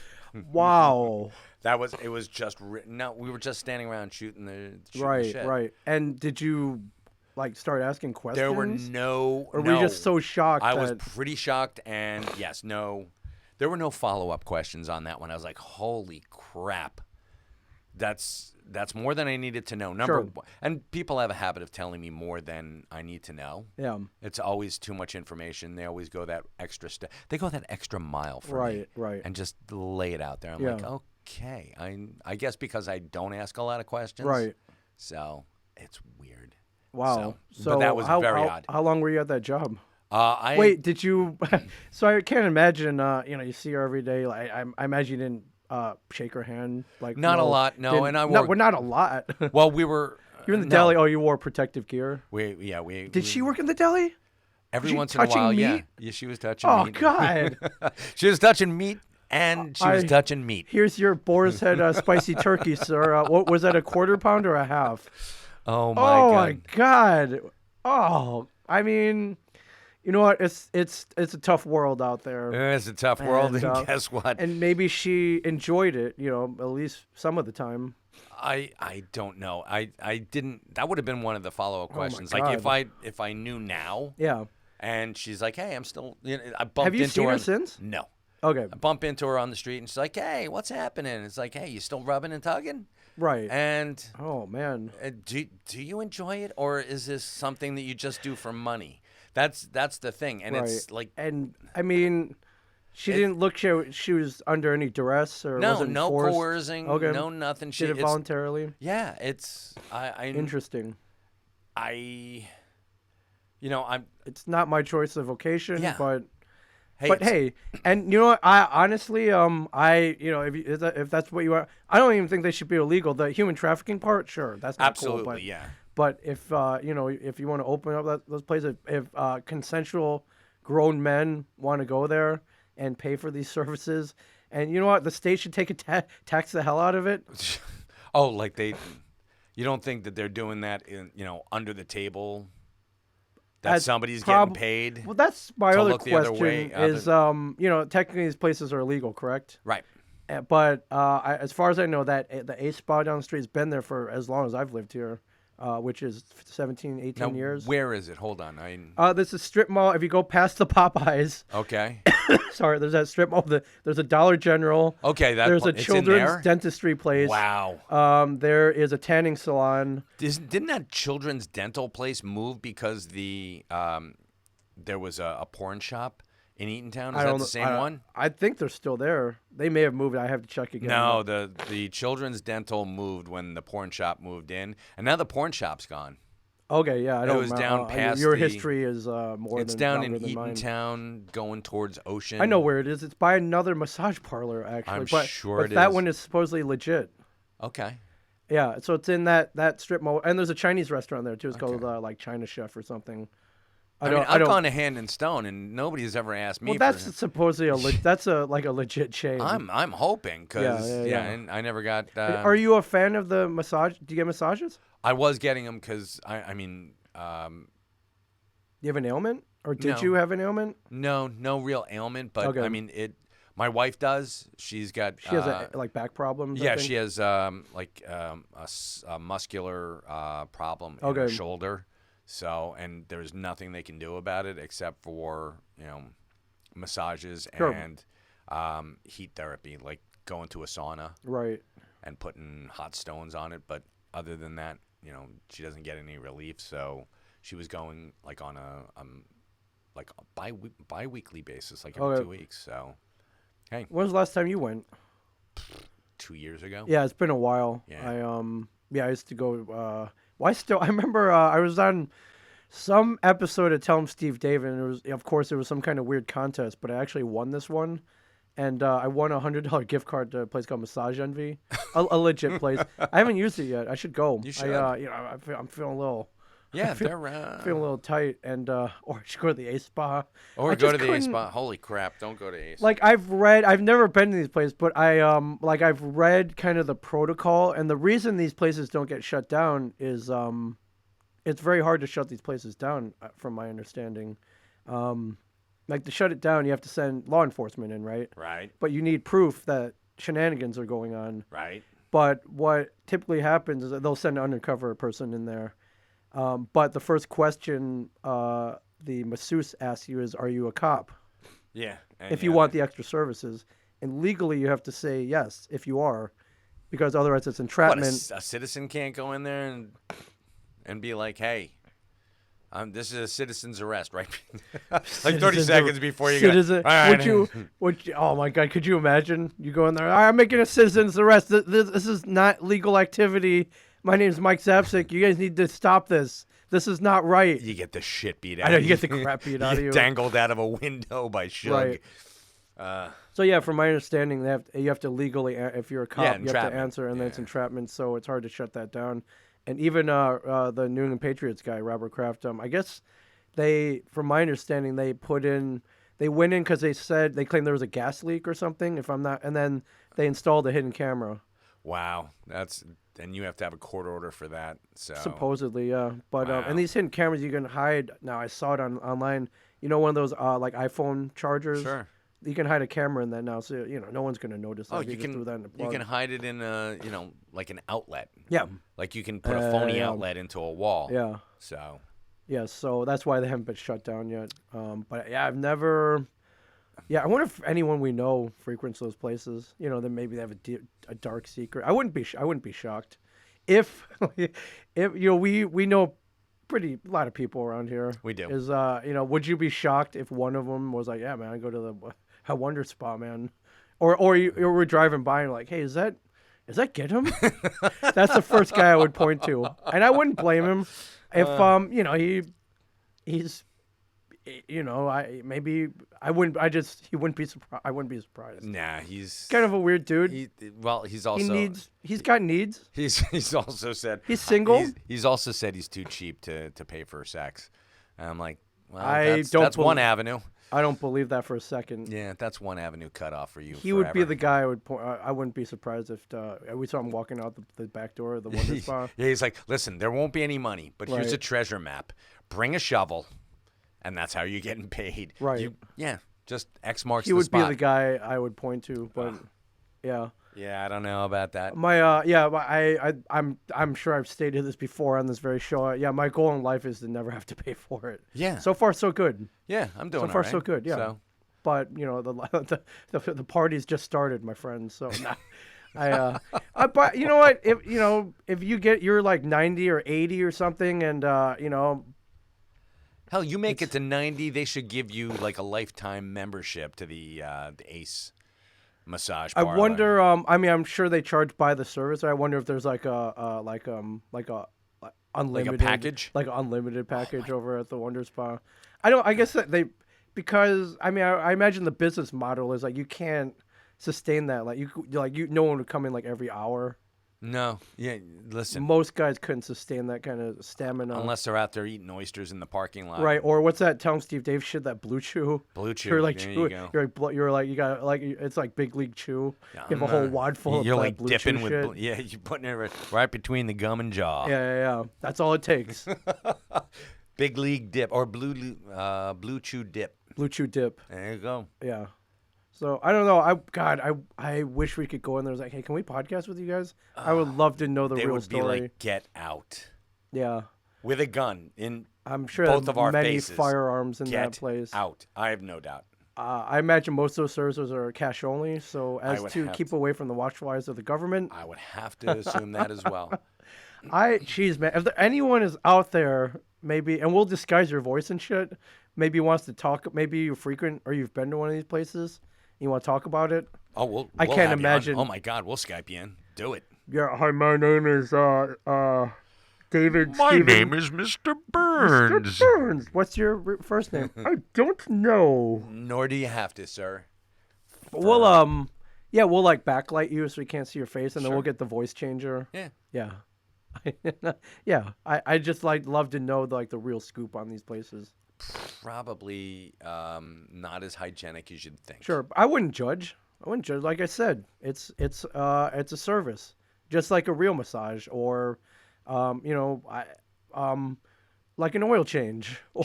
Wow. It was just written. No, we were just standing around shooting the shit. Right. And did you start asking questions? There were no. Or were you just so shocked? I was pretty shocked, and yes, no, there were no follow-up questions on that one. I was like, holy crap, that's more than I needed to know. Sure. And people have a habit of telling me more than I need to know. Yeah. It's always too much information. They always go that extra step. They go that extra mile for me. Right. And just lay it out there. I'm Yeah. like, okay. I guess because I don't ask a lot of questions. Right. So it's weird. Wow. So but that was very odd. How long were you at that job? Wait, did you? So I can't imagine. You see her every day. Like I imagine you didn't shake her hand. Like not a lot. No, and I wore. Well, not a lot. Well, we were. You're in the deli. Oh, you wore protective gear. We. Did she work in the deli? Every once in a while, meat? yeah, she was touching Oh meat. God. She was touching meat, and she was touching meat. Here's your boar's head spicy turkey, sir. What was that? A quarter pound or a half? Oh my God. Oh, I mean, you know what? It's a tough world out there. It's a tough world, and guess what? And maybe she enjoyed it. At least some of the time. I don't know. I didn't. That would have been one of the follow-up questions. God. Like if I knew now. Yeah. And she's like, hey, I'm still. I bumped Have you into seen her her since? No. Okay. I bump into her on the street, and she's like, hey, what's happening? It's like, hey, you still rubbing and tugging? Right. And oh man, do you enjoy it, or is this something that you just do for money? That's the thing, and it's like, and I mean, she didn't look. She was under any duress or no, wasn't no forced? coercing, okay. no nothing. She did it voluntarily. Yeah, it's interesting. I'm. It's not my choice of vocation, Yeah. but Hey, But hey, and you know what? I honestly, if that's what you want, I don't even think they should be illegal. The human trafficking part, sure, that's not absolutely, cool. But yeah. but if if you want to open up those places, if consensual grown men want to go there and pay for these services, and you know what, the state should take a tax the hell out of it. Oh, like you don't think that they're doing that under the table? That somebody's getting paid. Well, that's my to other look the other question. way, Is technically these places are illegal, correct? Right. But as far as I know, that the Ace Spa down the street has been there for as long as I've lived here, which is 17, 18 Now, years. where is it? Hold on. This is strip mall. If you go past the Popeyes, Okay. sorry, there's that strip mall. There's a Dollar General. Okay, there's a it's in children's there? dentistry place. Wow. There is a tanning salon. Didn't that children's dental place move because there was a porn shop in Eatontown? Is that the same one? I think they're still there. They may have moved. I have to check again. No, the children's dental moved when the porn shop moved in, and now the porn shop's gone. Okay, yeah, I don't. It was down past your history is more. It's than down in longer than mine. Eatontown, going towards Ocean. I know where it is. It's by another massage parlor, actually. I'm but, sure but it that is. one is supposedly legit. Okay. Yeah, so it's in that strip mall, and there's a Chinese restaurant there too. It's called like China Chef or something. I've gone to Hand and Stone, and nobody's ever asked me. Well, that's supposedly that's a legit chain. I'm hoping because Yeah. and I never got. Are you a fan of the massage? Do you get massages? I was getting them because You have an ailment, or did No. you have an ailment? No real ailment, but Okay. I mean it. My wife does. She's got. She has like back problems. I Yeah, think? she has a muscular problem in her Okay. shoulder. So, and there's nothing they can do about it except for massages Sure. and heat therapy, like going to a sauna Right. and putting hot stones on it. But other than that, she doesn't get any relief. So she was going like on a bi-weekly basis, like every Okay. 2 weeks. So, hey, When was the last time you went? 2 years ago. Yeah, it's been a while. Yeah. I used to go. I remember I was on some episode of Tell 'em Steve David, and it was some kind of weird contest, but I actually won this one, and I won a $100 gift card to a place called Massage Envy, a legit place. I haven't used it yet. I should go. You should. I'm feeling a little. Yeah, they're feeling a little tight, and or I should go to the Ace Spa. or go to the Ace Spa. Holy crap! Don't go to Ace. Like I've never been to these places, but I've read kind of the protocol, and the reason these places don't get shut down is it's very hard to shut these places down, from my understanding. Like to shut it down, you have to send law enforcement in, right? Right. But you need proof that shenanigans are going on. Right. But what typically happens is that they'll send an undercover person in there. But the first question the masseuse asks you is, "Are you a cop?" Yeah. If you want the extra services, and legally you have to say yes if you are, because otherwise it's entrapment. A citizen can't go in there and be like, "Hey, this is a citizen's arrest," right? Like 30 seconds before you Citizen, go. All right. would you? Oh my God! Could you imagine you go in there? I'm making a citizen's arrest. This is not legal activity. My name is Mike Zapsik. You guys need to stop this. This is not right. You get the shit beat out. I know, of you get the crap beat out of you. Dangled out of a window by Shug. Right. So yeah, from my understanding, you have to legally, if you're a cop, you have to answer, and then it's entrapment. So it's hard to shut that down. And even the New England Patriots guy, Robert Kraft, I guess from my understanding, they went in because they claimed there was a gas leak or something. And then they installed a hidden camera. Wow, and you have to have a court order for that. So supposedly, yeah. But wow. And these hidden cameras you can hide. Now I saw it online. One of those like iPhone chargers. Sure. You can hide a camera in that now, so no one's going to notice. Oh, that. you can. throw that in the You plug. can hide it in like an outlet. Yeah. Like you can put a phony outlet into a wall. Yeah. So. Yeah, so that's why they haven't been shut down yet. But yeah, I've never. Yeah, I wonder if anyone we know frequents those places. Then maybe they have a dark secret. I wouldn't be shocked if we know a lot of people around here. We do. Would you be shocked if one of them was like, "Yeah, man, I go to the Wonder Spa, man," or we're driving by and like, "Hey, is that Get Him?" That's the first guy I would point to, and I wouldn't blame him if he's you know, I wouldn't. He wouldn't be surprised. I wouldn't be surprised. Nah, he's Kind of a weird dude. he's also He's got needs. he's also said He's single. He's also said he's too cheap to pay for sex. And I'm like, well, I that's one avenue. I don't believe that for a second. Yeah, that's one avenue cut off for you. He would be the guy I would point. I wouldn't be surprised if we saw him walking out the back door of the Wonder Spa. Yeah, he's like, listen, there won't be any money, but here's Right. a treasure map. Bring a shovel, and that's how you're getting paid. Right. Just X marks He the would spot. be the guy I would point to, but yeah. Yeah, I don't know about that. I'm sure I've stated this before on this very show. Yeah, my goal in life is to never have to pay for it. Yeah. So far, so good. Yeah, I'm doing So far, all right. so good. Yeah. So, But you know, the party's just started, my friends. So but you know what? If you're like 90 or 80 or something, and hell, you make it to 90, they should give you like a lifetime membership to the Ace massage I parlor. wonder. I mean, I'm sure they charge by the service. I wonder if there's like a unlimited package? like an unlimited package over at the Wonder Spa. I guess that because I mean I imagine the business model is like you can't sustain that. No one would come in like every hour. No, yeah, listen. Most guys couldn't sustain that kind of stamina. Unless they're out there eating oysters in the parking lot. Right, or what's that? Tell him Steve Dave shit, that Blue Chew. Blue Chew. You're like there chew. you go. You got like it's like big league chew. Yeah, You have a whole wad full of You're that like Blue dipping Chew with, shit. yeah, you're putting it right between the gum and jaw. Yeah. That's all it takes. Big league dip or blue chew dip. Blue Chew dip. There you go. Yeah. So I don't know. I wish we could go in there. I was like, hey, can we podcast with you guys? I would love to know the They real would story. be like, get out Yeah. with a gun in I'm sure both there's of our many faces. firearms in Get that place. out. I have no doubt. I imagine most of those services are cash only, so I as would to have keep away from the watchflies of the government. I would have to assume that as well. Jeez, man, if anyone is out there, maybe, and we'll disguise your voice and shit, maybe wants to talk, maybe you frequent or you've been to one of these places, you want to talk about it. Oh, we'll I can't have you on. imagine. Oh my God, we'll Skype you in. Do it. Yeah, hi, my name is David. is Mr. Mr. Burns. What's your first name? I don't know. Nor do you have to, sir. We'll we'll like backlight you so we can't see your face, and then Sure. we'll get the voice changer. Yeah. Yeah. Yeah. I just love to know the real scoop on these places. Probably not as hygienic as you'd think. Sure, I wouldn't judge. Like I said, it's a service, just like a real massage or, like an oil change or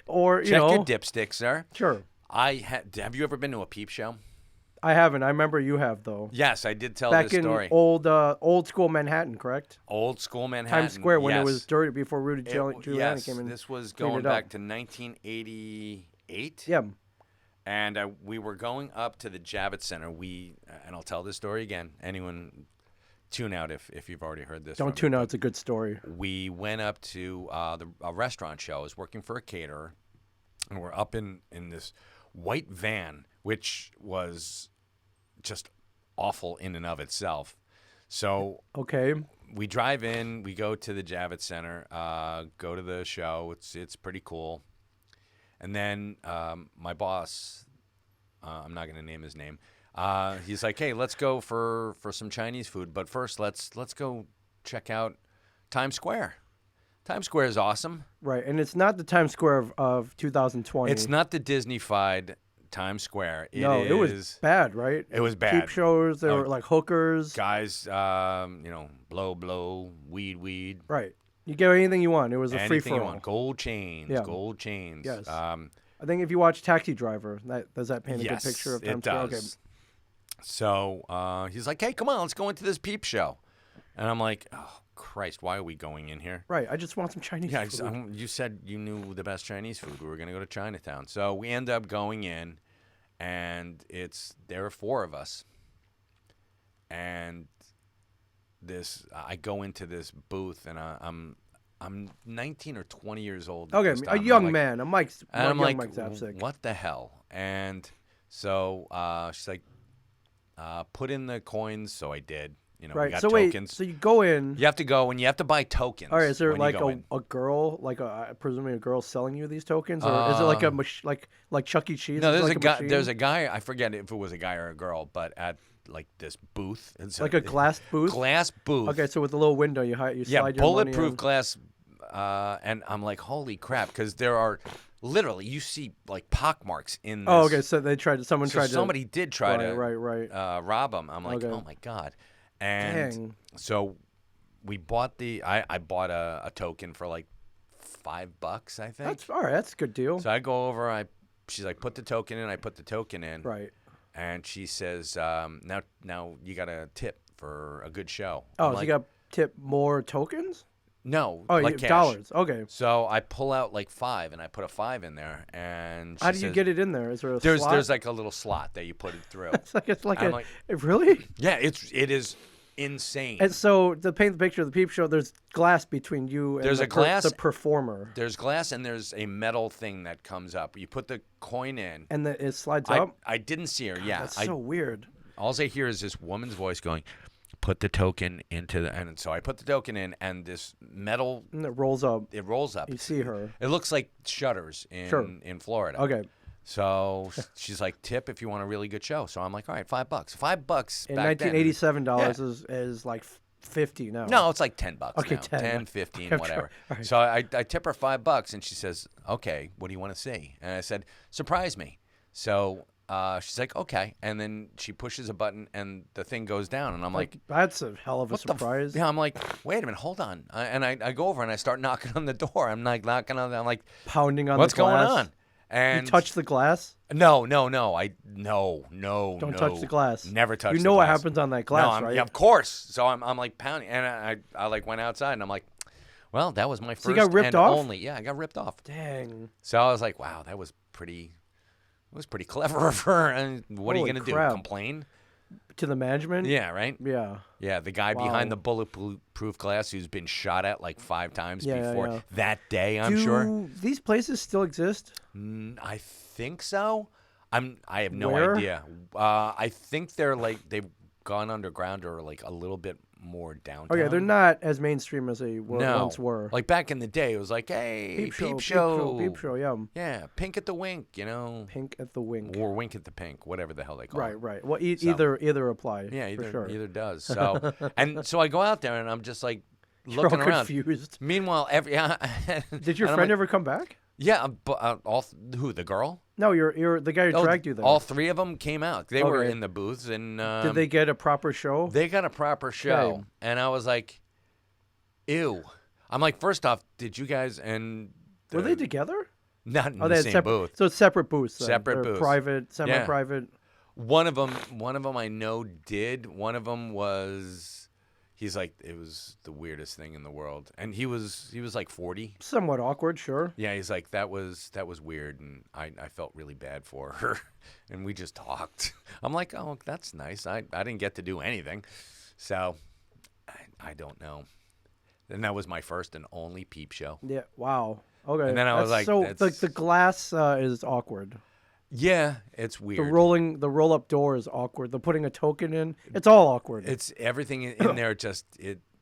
or Check your dipstick, sir. Sure. Have you ever been to a peep show? I haven't. I remember you have though. Yes, I did tell Back this story. in old school Manhattan, correct? Old school Manhattan. Times Square when it yes. was dirty before Rudy Giuliani Yes, came in. this was cleaned going it up. back to 1988. Yeah. And we were going up to the Javits Center. And I'll tell this story again. Anyone tune out if you've already heard this. Don't tune out. It's a good story. We went up to a restaurant show. I was working for a caterer, and we're up in this white van, which was just awful in and of itself. So Okay. we drive in, we go to the Javits Center, go to the show. It's pretty cool. And then my boss, I'm not going to name his name, he's like, hey, let's go for some Chinese food. But first, let's go check out Times Square. Times Square is awesome. Right, and it's not the Times Square of 2020. It's not the Disney-fied Times Square. It was bad, right? It was bad. Peep shows. There were like hookers. Guys, blow, weed. Right. You get anything you want. It was a free Anything for you all. want. Gold chains. Yeah. Gold chains. Yes. I think if you watch Taxi Driver, does that paint a yes, good picture of it Times Square? does. So he's like, hey, come on, let's go into this peep show. And I'm like, oh, Christ, why are we going in here? Right. I just want some Chinese food. You said you knew the best Chinese food. We were going to go to Chinatown. So we end up going in, and there are four of us. And I go into this booth, and I'm 19 or 20 years old. Okay, this a time. young man. Mike's Mike's upset. what the hell? And so she's like, put in the coins. So I did. We Right. got So wait. tokens. So you go in. You have to go and you have to buy tokens. All right. Is there when you like go in. a girl, presumably a girl selling you these tokens, or is it like a like Chuck E. Cheese? No, Is it there's like a guy. machine? There's a guy. I forget if it was a guy or a girl, but at like this booth, it's like a glass booth. Glass booth. Okay, so with a little window, you slide your money bulletproof in. glass. And I'm like, holy crap, because there are literally you see like pockmarks in this. Oh, okay. So Somebody did try to right. rob them. I'm like, Okay. oh my god. And Dang. so we bought I bought a token for like $5, I think. That's all right. That's a good deal. So I go over. She's like, put the token in. I put the token in. Right. And she says, now you got a tip for a good show. Oh, I'm so like, you got tip more tokens? no, Oh, like cash. dollars. Okay. So I pull out like 5, and I put a 5 in there. And she How do you says, get it in there? Is there a there's slot? there's like a little slot that you put it through. it's like I'm a like- really. Yeah, it is insane. And so to paint the picture of the peep show, there's glass between you and There's a glass- the performer, There's glass and there's a metal thing that comes up. You put the coin in. and it slides up. I didn't see her. Yeah, That's so weird. all I hear is this woman's voice going, "Put the token into the." And so I put the token in, and this metal And it rolls up. it rolls up. You see her. It looks like shutters in Florida. Okay. So she's like, tip if you want a really good show. So I'm like, all right, $5. $5 In back then. $1987 is like 50 now. No, it's like $10 Okay, now. 10. 10, 15, Okay, whatever. all right. So I tip her $5 and she says, okay, what do you want to see? And I said, surprise me. So she's like, okay. And then she pushes a button and the thing goes down. And I'm like, That's a hell of a what the surprise. yeah, I'm like, wait a minute, hold on. I go over and I start knocking on the door. I'm like knocking on. I'm like, Pounding on what's the glass. going on? And You touch the glass? no. Don't touch the glass. Never touch. You the know what glass. happens on that No, glass, right? yeah, of course. So I'm like pounding, and I like went outside, and I'm like, well, that was my first you got ripped and off? only. Yeah, I got ripped off. Dang. So I was like, wow, that was pretty. It was pretty clever of her. And what are you Holy gonna crap. do? Complain? To the management? Yeah, right. Yeah. Yeah, the guy Wow. behind the bulletproof glass who's been shot at like 5 times Yeah, before yeah. that day. I'm sure. Do these places still exist? I think so. I have no Where? idea. I think they've gone underground or like a little bit more downtown. Okay, they're not as mainstream as they no. once were. Like back in the day, it was like, hey, peep Peep show. show, yeah. Yeah, pink at the wink, Pink at the wink. or wink at the pink, whatever the hell they call it. Right. Well, So- either apply. Yeah, for sure. either does. So so I go out there and I'm just like You're looking all around. confused. Meanwhile, Did your and I'm friend like, ever come back? Yeah, but who? The girl? No, you're the guy who dragged you there. All 3 of them came out. They were Okay. in the booths and Did they get a proper show? They got a proper show, Okay. and I was like, "Ew." I'm like, first off, did you guys and Were they together? not in Oh, the they had same separate booth? So it's separate booths. Then. Separate They're booths. Private, semi-private. One of them I know did. One of them was. He's like, it was the weirdest thing in the world, and he was like 40. Somewhat awkward, sure. Yeah, he's like, that was weird, and I felt really bad for her, and we just talked. I'm like, oh, that's nice. I didn't get to do anything, so I don't know. And that was my first and only peep show. Yeah. Wow. Okay. And then I was like, so that's- the glass is awkward. Yeah, it's The weird. the roll up door is awkward. The putting a token in, it's all awkward. It's everything in there. Just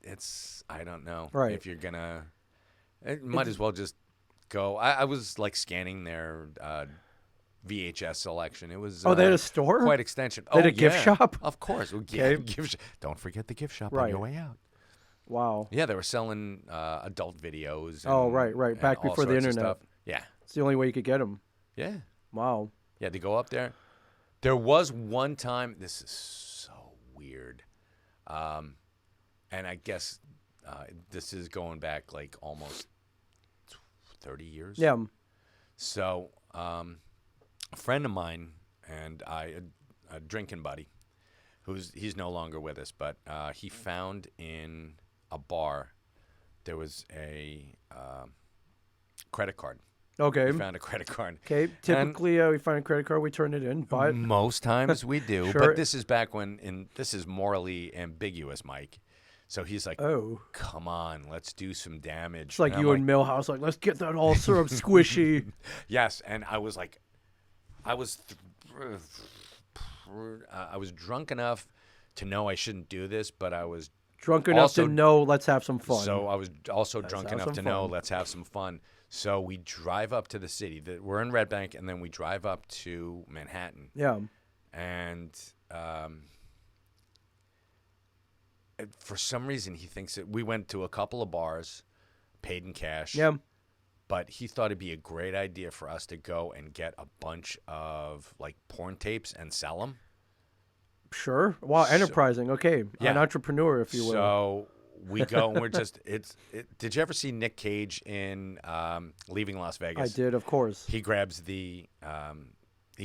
it's I don't know. Right. If you're gonna, it might as well just go. I was like scanning their VHS selection. It was they had a store? quite extension. They had Oh, a gift yeah. shop? Of course. Well, Okay. Don't forget the gift shop on Right. your way out. Wow. Yeah, they were selling adult videos. Oh, and- right. and Back all before the sorts of internet. stuff. Yeah, It's the only way you could get them. yeah. Wow. Yeah, to go up there. There was one time. This is so weird, and I guess this is going back like almost 30 years. Yeah. So, a friend of mine and I, a drinking buddy, he's no longer with us, but he found in a bar there was a credit card. Okay. We found a credit card. Okay. Typically, we find a credit card, we turn it in, but Most times we do, Sure. but this is back when, this is morally ambiguous, Mike. So he's like, oh, come on, let's do some damage. it's like I'm you and Millhouse, like let's get that all syrup squishy. Yes, and I was like, I was drunk enough to know I shouldn't do this, but I was Drunk enough also, to know, let's have some fun. So I was also Let's drunk have enough some to know, fun. let's have some fun. So we drive up to the city. We're in Red Bank, and then we drive up to Manhattan. Yeah. And for some reason, he thinks that we went to a couple of bars, paid in cash. Yeah. But he thought it'd be a great idea for us to go and get a bunch of like porn tapes and sell them. Sure. Wow, enterprising. Okay. Yeah. An entrepreneur, if you will. So we go and we're just did you ever see Nick Cage in Leaving Las Vegas? I did, of course. He grabs he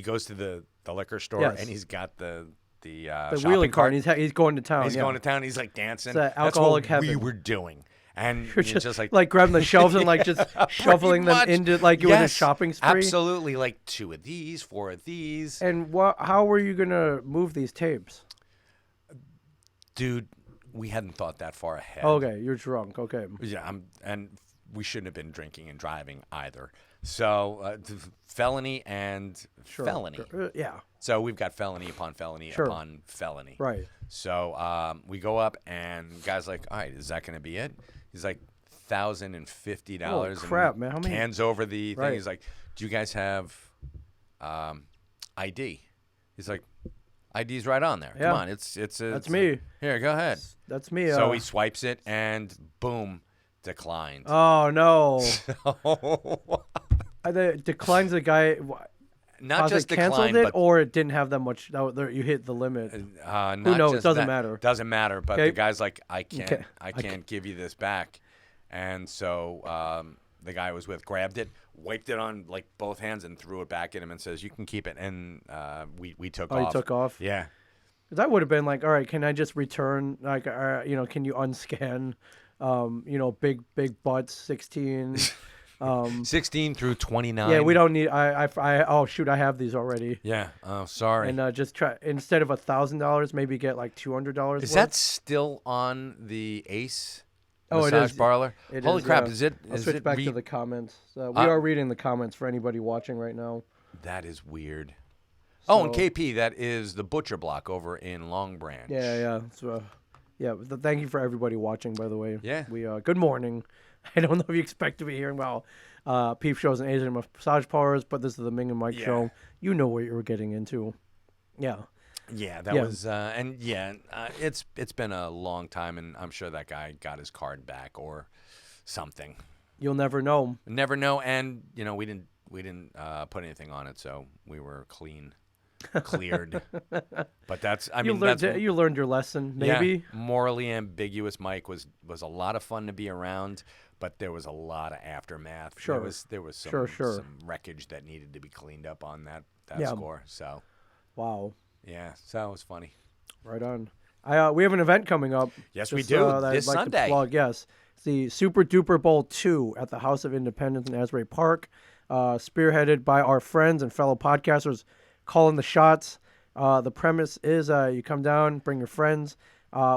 goes to the liquor store, Yes. and he's got the wheeling cart. cart. And he's going to town. He's yeah. going to town. He's like dancing. It's That's alcoholic what we heaven. were doing. And You're you're just, like grabbing the shelves and like just shuffling them much. into like you were in a Yes, shopping spree. Absolutely, like 2 of these, 4 of these. And how were you gonna move these tapes? Dude, we hadn't thought that far ahead. Okay, you're drunk. Okay. Yeah, and we shouldn't have been drinking and driving either. So felony and Sure. felony. Yeah. So we've got felony upon felony Sure. upon felony. Right. So we go up, and the guy's like, all right, is that going to be it? He's like, $1,050. Holy crap, man. How many? Hands over the thing. Right. He's like, do you guys have ID? He's like, ID's right on there. Yeah. Come on. That's me. Here, go ahead. That's me. So he swipes it, and boom, declined. Oh no! So, Declines the guy. not just canceled declined, it, but or it didn't have that much. You hit the limit. not Who knows? just Doesn't that. matter. Doesn't matter. But Okay. the guy's like, I can't, Okay. I can't give you this back. And so the guy I was with grabbed it, wiped it on like both hands, and threw it back at him, and says, "You can keep it." And we took off. You took off. Yeah. Because I would have been like, all right, can I just return? Like, can you unscan? Big butts, 16. 16 through 29. Yeah, we don't need. Oh shoot, I have these already. Yeah. Oh, sorry. And just try instead of $1,000, maybe get like $200. Is that still on the Ace Oh, it massage is. parlor? It Holy is, crap! yeah. Is it? I'll Is switch it back to the comments. We are reading the comments for anybody watching right now. That is weird. Oh, and So- KP, that is the Butcher Block over in Long Branch. Yeah. So, thank you for everybody watching, by the way. Yeah. Good morning. I don't know if you expect to be hearing about peep shows and Asian massage parlors, but this is the Ming and Mike Yeah. show. You know what you were getting into. Yeah. Yeah, that Yeah. was, it's been a long time, and I'm sure that guy got his card back or something. You'll never know. Never know, and we didn't put anything on it, so we were cleared. But that's, I mean, You learned your lesson, maybe. Yeah, morally ambiguous Mike was a lot of fun to be around, but there was a lot of aftermath. Sure. There was some, Sure. some wreckage that needed to be cleaned up on that Yeah. score. So Wow. yeah, so it was funny. Right on. We have an event coming up. Yes, we do. That This I'd like Sunday. To plug. Yes, it's the Super Duper Bowl 2 at the House of Independence in Asbury Park, spearheaded by our friends and fellow podcasters, calling the shots. The premise is you come down, bring your friends.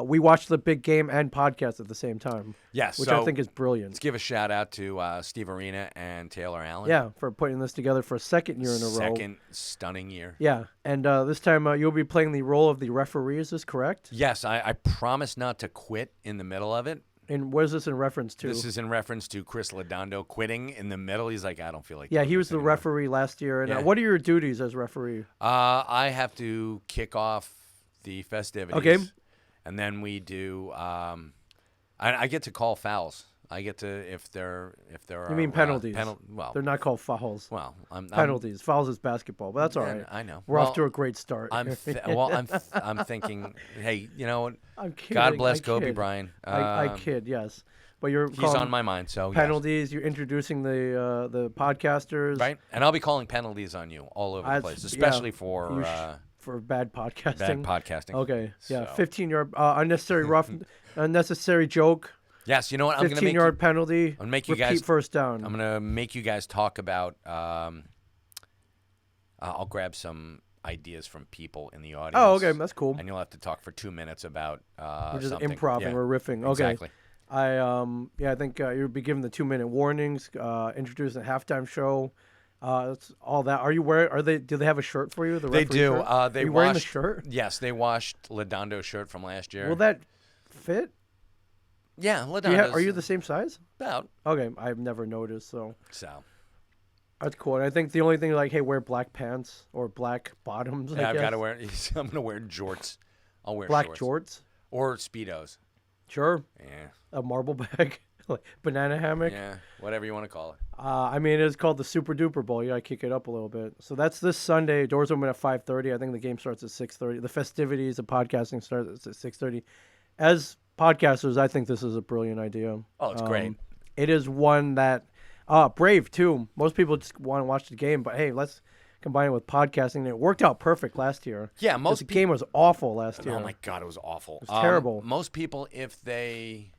We watch the big game and podcast at the same time. Yes, which so I think is brilliant. Let's give a shout out to Steve Arena and Taylor Allen. Yeah, for putting this together for a second year in a row. Second stunning year. Yeah, and this time you'll be playing the role of the referee. Is this correct? Yes, I promise not to quit in the middle of it. And what is this in reference to? This is in reference to Chris Lodondo quitting in the middle. He's like, I don't feel like. Yeah, doing he was this the anymore. referee last year. And Yeah. what are your duties as referee? I have to kick off the festivities. Okay. And then we do. I get to call fouls. I get to if there are. You mean penalties? Well, They're not called fouls. well, I'm Penalties. Fouls is basketball, but that's all Yeah, right. I know. We're off Well, to a great start. I'm thinking. Hey, you know what? I'm kidding. God bless I Kobe kid. Bryant. I kid, yes. But you're He's calling on my mind. So yes. penalties. You're introducing the podcasters. Right, and I'll be calling penalties on you all over the That's- place, yeah. especially for You for bad podcasting. bad podcasting. Okay. Yeah. So- 15-yard unnecessary rough, unnecessary joke. Yes, you know what? I'm gonna make 15-yard penalty. I'm gonna make you repeat guys. first down. I'm gonna make you guys talk about. I'll grab some ideas from people in the audience. Oh, okay. That's cool. And you'll have to talk for 2 minutes about We're just something. improv Yeah, and we're riffing. Okay. Exactly. I think you'll be given the 2-minute warnings. Introducing the halftime show. It's all that. Are you wearing? Are they? Do they have a shirt for you? The They referee do. Shirt? Are They you wearing the washed. shirt? Yes, they washed Ladondo's shirt from last year. Will that fit? Yeah, Are you the same size? about Okay, I've never noticed. So so. that's cool. And I think the only thing like, hey, wear black pants or black bottoms. Yeah, I've got to guess. wear. I'm gonna wear jorts. I'll wear Black shorts jorts. or speedos. Sure. Yeah, A marble bag, like banana hammock. yeah, whatever you want to call it. I mean, it's called the Super Duper Bowl. You gotta kick it up a little bit. So that's this Sunday. Doors open at 5:30. I think the game starts at 6:30. The festivities of podcasting starts at 6:30. As podcasters, I think this is a brilliant idea. Oh, it's great. It is one that brave too. Most people just want to watch the game, but hey, let's combine it with podcasting. And it worked out perfect last year. Yeah, 'Cause most the game was awful last year. Oh my god, it was awful. It was terrible. Most people, if they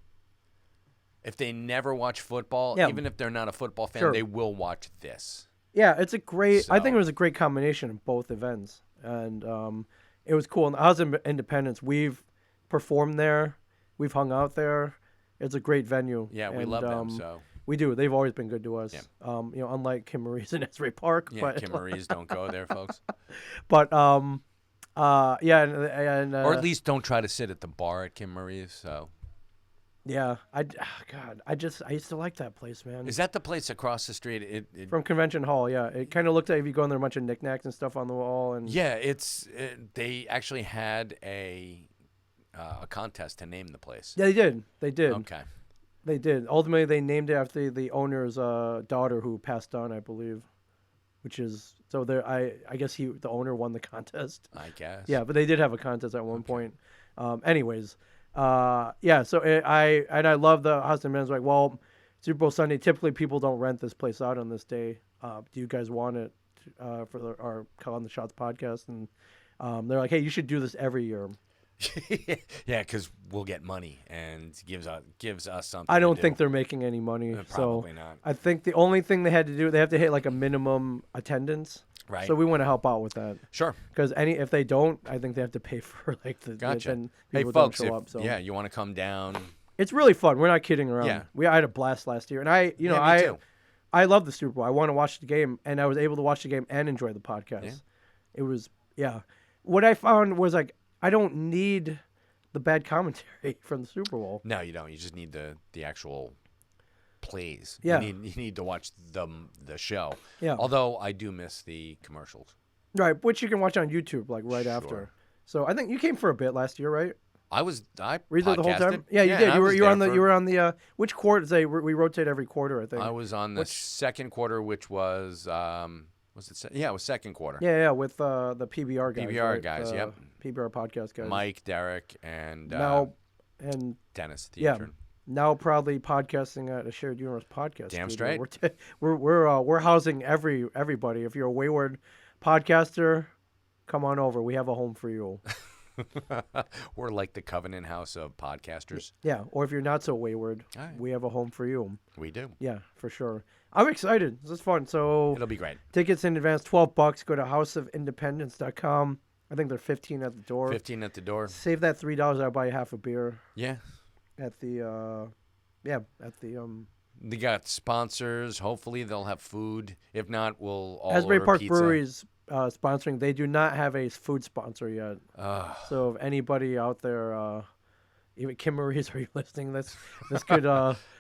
never watch football, Yeah. even if they're not a football fan, Sure. they will watch this. Yeah, it's a great. I think So- it was a great combination of both events, and it was cool. And House of Independence, we've performed there, we've hung out there. It's a great venue. Yeah, we and, love them. So we do. They've always been good to us. Yeah. Unlike Kim Marie's in Esri Park, yeah, but Kim Marie's don't go there, folks. but yeah, and Or at least don't try to sit at the bar at Kim Marie's. So yeah, God, I used to like that place, man. is that the place across the street? It From Convention Hall? Yeah, it kind of looked like if you go in there, a bunch of knickknacks and stuff on the wall, and yeah, they actually had a contest to name the place. yeah, they did. They did. Okay. They did. Ultimately, they named it after the owner's daughter who passed on, I believe. Which is so there. I guess the owner won the contest. I guess. Yeah, but they did have a contest at one point. Anyways, yeah. So I love the House of Men's. Like, well, Super Bowl Sunday. Typically, people don't rent this place out on this day. Do you guys want it for our Call on the Shots podcast? And they're like, hey, you should do this every year. Yeah, because we'll get money and gives us something. I don't to think do. they're making any money. Probably so not. I think the only thing they had to do, they have to hit like a minimum attendance. Right. So we want to help out with that. Sure. Because if they don't, I think they have to pay for like the Gotcha. then Hey, people folks, don't show if, up. So yeah, you want to come down? it's really fun. We're not kidding around. Yeah. I had a blast last year, and Me too. I love the Super Bowl. I want to watch the game, and I was able to watch the game and enjoy the podcast. Yeah. It was What I found was like I don't need the bad commentary from the Super Bowl. No, you don't. You just need the actual plays. Yeah. You need to watch the show. Yeah. Although I do miss the commercials. Right, which you can watch on YouTube like right Sure. after. So I think you came for a bit last year, right? I Were you there the whole podcasted. time? Yeah, you did. I You was were on there the for- you were on the which quarter? Say we rotate every quarter, I think. I was on the second quarter, which was it was second quarter. Yeah, with the PBR guys. PBR right? guys, The yep. PBR podcast guys. Mike, Derek, and now and Dennis, the yeah, intern. now proudly podcasting at a Shared Universe podcast. Damn studio. straight. We're housing everybody. If you're a wayward podcaster, come on over. We have a home for you. We're like the Covenant House of podcasters. Yeah, or if you're not so wayward, All right. we have a home for you. We do. Yeah, for sure. I'm excited. This is fun. So It'll be great. tickets in advance, $12. Go to houseofindependence.com. I think they're $15 at the door. 15 at the door. Save that $3. I'll buy you half a beer Yeah. at the They got sponsors. Hopefully they'll have food. If not, we'll all Asbury order Park pizza. Brewery's sponsoring. They do not have a food sponsor yet. So if anybody out there, even Kim Marie's, are you listening? This could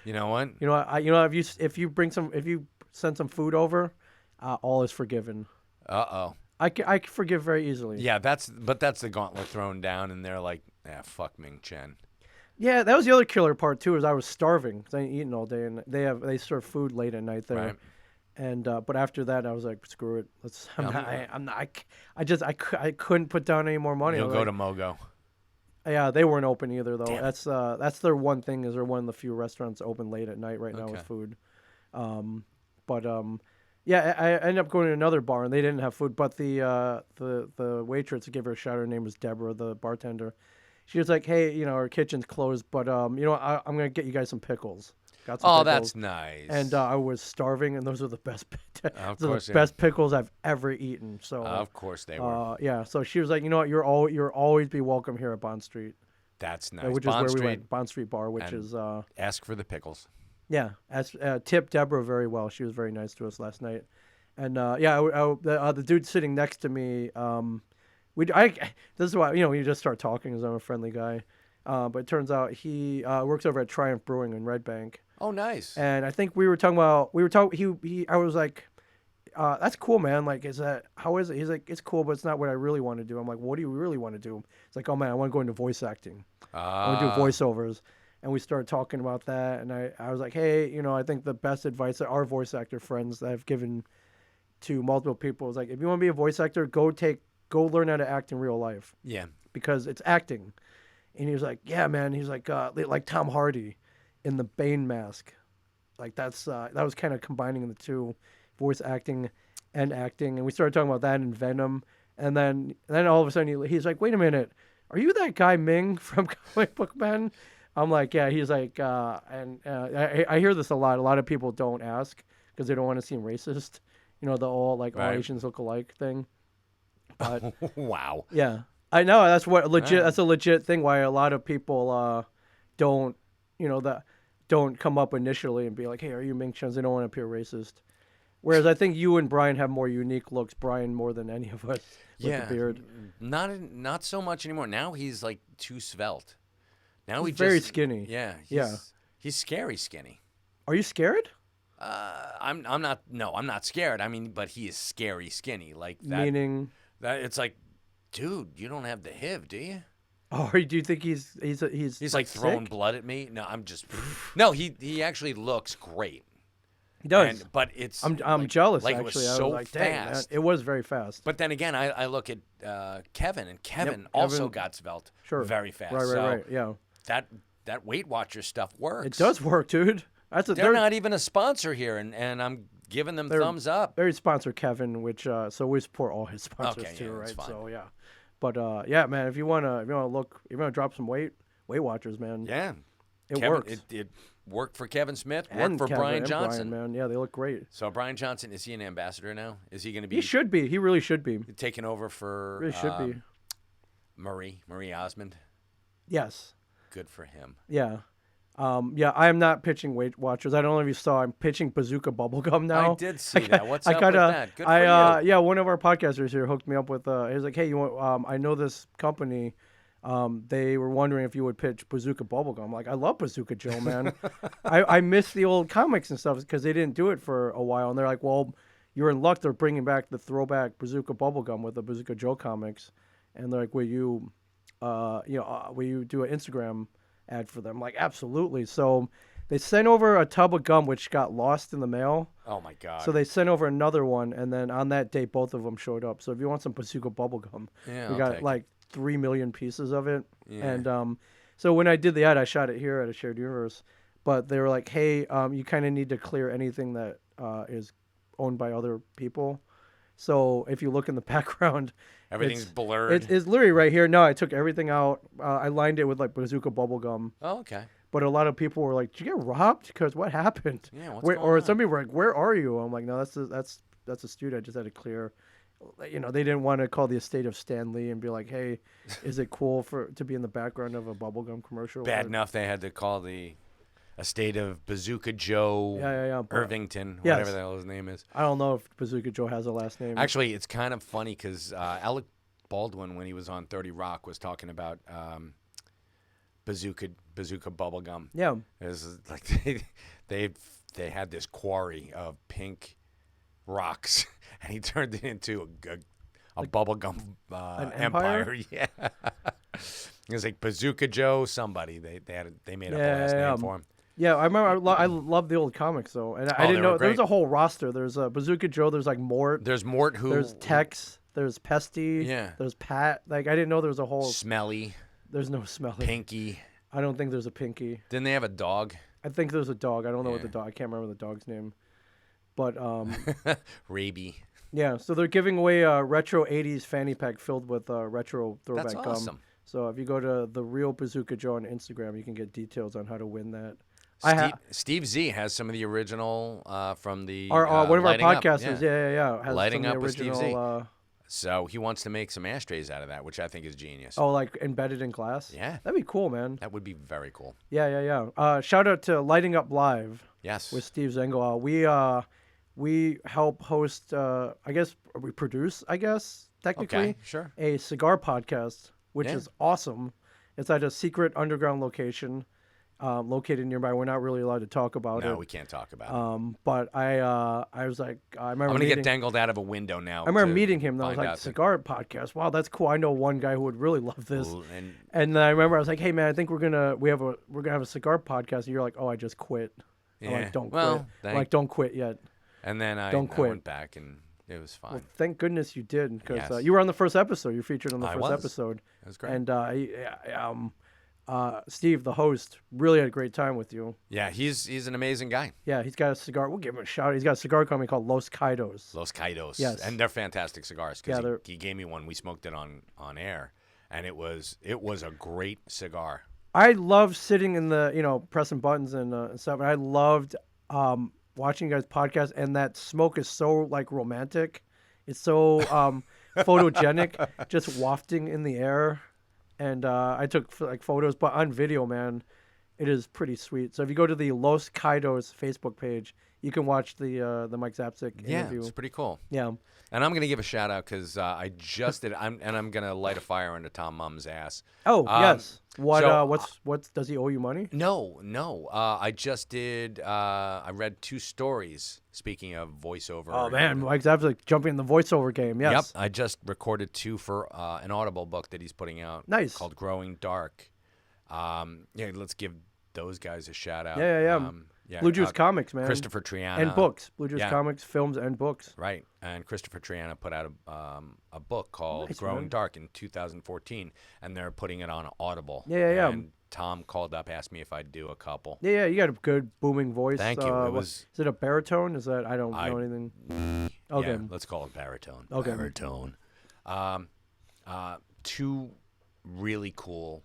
You know what? if you send some food over, all is forgiven. Uh-oh. I forgive very easily. Yeah, that's the gauntlet thrown down, and they're like, fuck Ming Chen. Yeah, that was the other killer part too. Is I was starving because I ain't eating all day, and they serve food late at night there. Right. And but after that, I was like, screw it. I couldn't put down any more money. You'll I was go like, to Mogo. Yeah, they weren't open either though. Damn. That's their one thing. Is they're one of the few restaurants open late at night right now Okay. with food. Yeah, I ended up going to another bar and they didn't have food. But the waitress, to give her a shout, her name was Deborah, the bartender. She was like, hey, our kitchen's closed, but I'm gonna get you guys some pickles. Got some Oh, pickles. that's nice. And I was starving, and those are the best. Of those are course the they best pickles I've ever eaten. So of course they were. yeah. So she was like, you know what, you're always be welcome here at Bond Street, That's nice. which Bond is where Street, we went. Bond Street Bar, which and- is ask for the pickles. yeah. As tipped Deborah very well. She was very nice to us last night, And the dude sitting next to me, this is why you just start talking because I'm a friendly guy. But it turns out he works over at Triumph Brewing in Red Bank. Oh, nice. And I think I was like, that's cool, man. Like, how is it? He's like, it's cool, but it's not what I really want to do. I'm like, what do you really want to do? It's like, oh man, I want to go into voice acting. I want to do voiceovers. And we started talking about that. And I was like, hey, I think the best advice that our voice actor friends that I've given to multiple people is like, if you want to be a voice actor, go learn how to act in real life. Yeah. Because it's acting. And he was like, yeah, man. He's like Tom Hardy in the Bane mask. Like that was kind of combining the two, voice acting and acting. And we started talking about that in Venom. And then all of a sudden he's like, wait a minute, are you that guy Ming from Comic Book Men? I'm like, yeah. He's like, I hear this a lot. A lot of people don't ask because they don't want to seem racist. All Asians look alike thing. But wow. Yeah, I know that's what legit. That's a legit thing. Why a lot of people don't, don't come up initially and be like, hey, are you Ming Chen? They don't want to appear racist. Whereas I think you and Brian have more unique looks. Brian more than any of us with the beard. Not so much anymore. Now he's like too svelte. Now he's very skinny. Yeah. He's scary skinny. Are you scared? I'm not. No, I'm not scared. I mean, but he is scary skinny. Like that. Meaning that it's like, dude, you don't have the HIV, do you? Oh, do you think he's like throwing blood at me? No, I'm just. No, he actually looks great. He does. But it's. I'm jealous. Like actually, it was I so was like, dang, fast. man. It was very fast. But then again, I look at Kevin, and Kevin also got svelte very fast. Right. Yeah. That Weight Watchers stuff works. It does work, dude. They're not even a sponsor here, and I'm giving them thumbs up. Very sponsor Kevin, which so we support all his sponsors too, right? So yeah, but yeah, man, if you wanna drop some weight, Weight Watchers, man. Yeah, it works. It worked for Kevin Smith. And worked for Brian Johnson, man. Yeah, they look great. So Brian Johnson, is he an ambassador now? Is he going to be? He should be. He really should be. Taking over for. Really should be. Marie Osmond. Yes. Good for him. Yeah. I am not pitching Weight Watchers. I don't know if you saw. I'm pitching Bazooka Bubblegum now. I did see that. What's up with that? Good for you. Yeah, one of our podcasters here hooked me up with. He was like, "Hey, you want? I know this company. They were wondering if you would pitch Bazooka Bubblegum." I'm like, I love Bazooka Joe, man. I miss the old comics and stuff because they didn't do it for a while. And they're like, well, you're in luck. They're bringing back the throwback Bazooka Bubblegum with the Bazooka Joe comics. And they're like, will you do an Instagram ad for them? I'm like, absolutely. So they sent over a tub of gum, which got lost in the mail. Oh, my God. So they sent over another one. And then on that day, both of them showed up. So if you want some Bazooka Bubblegum, we got like 3 million pieces of it. Yeah. And so when I did the ad, I shot it here at a shared universe. But they were like, hey, you kind of need to clear anything that is owned by other people. So if you look in the background, everything's blurred. It's literally right here. No, I took everything out. I lined it with like Bazooka Bubblegum. Oh, okay. But a lot of people were like, did you get robbed? Because what happened? Yeah, what's going on? Some people were like, where are you? I'm like, no, that's a studio. I just had to clear. They didn't want to call the estate of Stan Lee and be like, hey, is it cool to be in the background of a bubblegum commercial? Bad enough they had to call the estate of Bazooka Joe Irvington, whatever the hell his name is. I don't know if Bazooka Joe has a last name. Actually, it's kind of funny because Alec Baldwin, when he was on 30 Rock, was talking about Bazooka Bubblegum. Yeah. It was like they had this quarry of pink rocks, and he turned it into a bubblegum empire. Yeah. It was like Bazooka Joe somebody. They made up a last name for him. Yeah, I remember. I love the old comics though, and I didn't know there was a whole roster. There's Bazooka Joe. There's like Mort. There's Mort who. There's Tex. There's Pesty. Yeah. There's Pat. Like I didn't know there was a whole. Smelly. There's no Smelly. Pinky. I don't think there's a Pinky. Didn't they have a dog? I think there's a dog. I don't know what the dog. I can't remember the dog's name. But Raby. Yeah, so they're giving away a retro 80s fanny pack filled with retro throwback That's awesome. gum. So if you go to the real Bazooka Joe on Instagram, you can get details on how to win that. Steve Z has some of the original from the one of our podcasters. Up. Yeah. Has Lighting some of Up the original, with Steve Z. So he wants to make some ashtrays out of that, which I think is genius. Oh, like embedded in glass? Yeah. That'd be cool, man. That would be very cool. Yeah. Shout out to Lighting Up Live. Yes. With Steve Zengel. we help host. I guess we produce. I guess technically, Okay, sure. a cigar podcast, which Yeah. is awesome. It's at a secret underground location, located nearby. We're not really allowed to talk about No, it. we can't talk about it. But I was like, I remember I'm gonna meeting, get dangled out of a window now. I remember to meeting him, and I was find like, out that- cigar podcast. Wow, that's cool. I know one guy who would really love this. Ooh, and And then I remember I was like, hey man, I think we're gonna have a cigar podcast. And you're like, oh, I just quit. I'm yeah, like, don't well, quit. I'm thank- like, don't quit yet. and then I Don't quit. went back and it was fine. Well, thank goodness you did, because Yes. You were on the first episode. You featured on the I first was. episode. It was great. And Steve, the host, really had a great time with you. Yeah, he's an amazing guy. Yeah, he's got a cigar. We'll give him a shout. He's got a cigar company called Los Caidos. Los Caidos. Yes. And they're fantastic cigars. Yeah, Because they're- he gave me one. We smoked it on air, and it was a great cigar. I love sitting in the, pressing buttons and stuff. And I loved watching you guys' podcast. And that smoke is so like romantic. It's so photogenic, just wafting in the air. And I took photos, but on video, man, it is pretty sweet. So if you go to the Los Caidos Facebook page, you can watch the Mike Zapsik interview. It's pretty cool. Yeah. And I'm gonna give a shout out because I just did. I'm gonna light a fire under Tom Mum's ass. Oh yes. What? so, What's? Does he owe you money? No. I just did. I read 2 stories. Speaking of voiceover. Oh man, Mike Zapsik jumping in the voiceover game. Yes. Yep. I just recorded 2 for an Audible book that he's putting out. Nice. Called Growing Dark. Yeah. Let's give those guys a shout out. Yeah. Yeah. Blue Juice Comics, man. Christopher Triana. And books. Blue Juice yeah. Comics, films, and books. Right, and Christopher Triana put out a book called Nice, Growing man. Dark in 2014, and they're putting it on Audible. Yeah. And Tom called up, asked me if I'd do a couple. Yeah. You got a good booming voice. Thank you. Is it a baritone? Is that I don't know anything. Okay. Yeah, let's call it baritone. Okay. Baritone. 2 really cool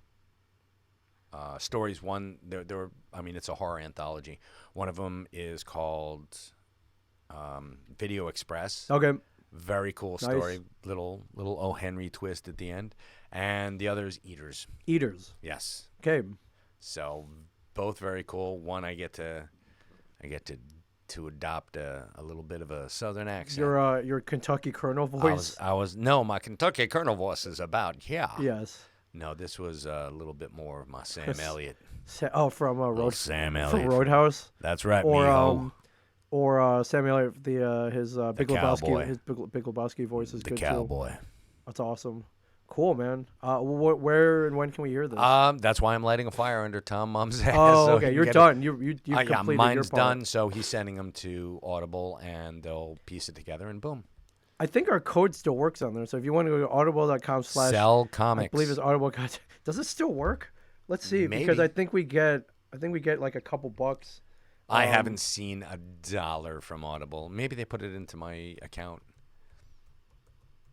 stories. One, there were. I mean, it's a horror anthology. One of them is called Video Express. Okay. Very cool Nice. story. Little O. Henry twist at the end. And the other is Eaters. Eaters. Yes. Okay. So both very cool. One I get to adopt a little bit of a southern accent. Your Kentucky Colonel voice. No, my Kentucky Colonel voice is about Yes. No, this was a little bit more of my Sam Elliott. From Sam from Elliott. Roadhouse. That's right, Or mijo. Sam Elliott, his Big Lebowski, cowboy. his Big Lebowski voice is The good cowboy. too. That's awesome. Cool, man. Where and when can we hear this? That's why I'm lighting a fire under Tom Mum's ass. Oh, so okay. he You're can get done. You've yeah, completed mine's your part. done. So he's sending them to Audible, and they'll piece it together, and boom. I think our code still works on there. So if you want to go to audible.com/ Sell comics. I believe it's Audible. Does it still work? Let's see. Because Maybe. I think we get like a couple bucks. I haven't seen $1 from Audible. Maybe they put it into my account.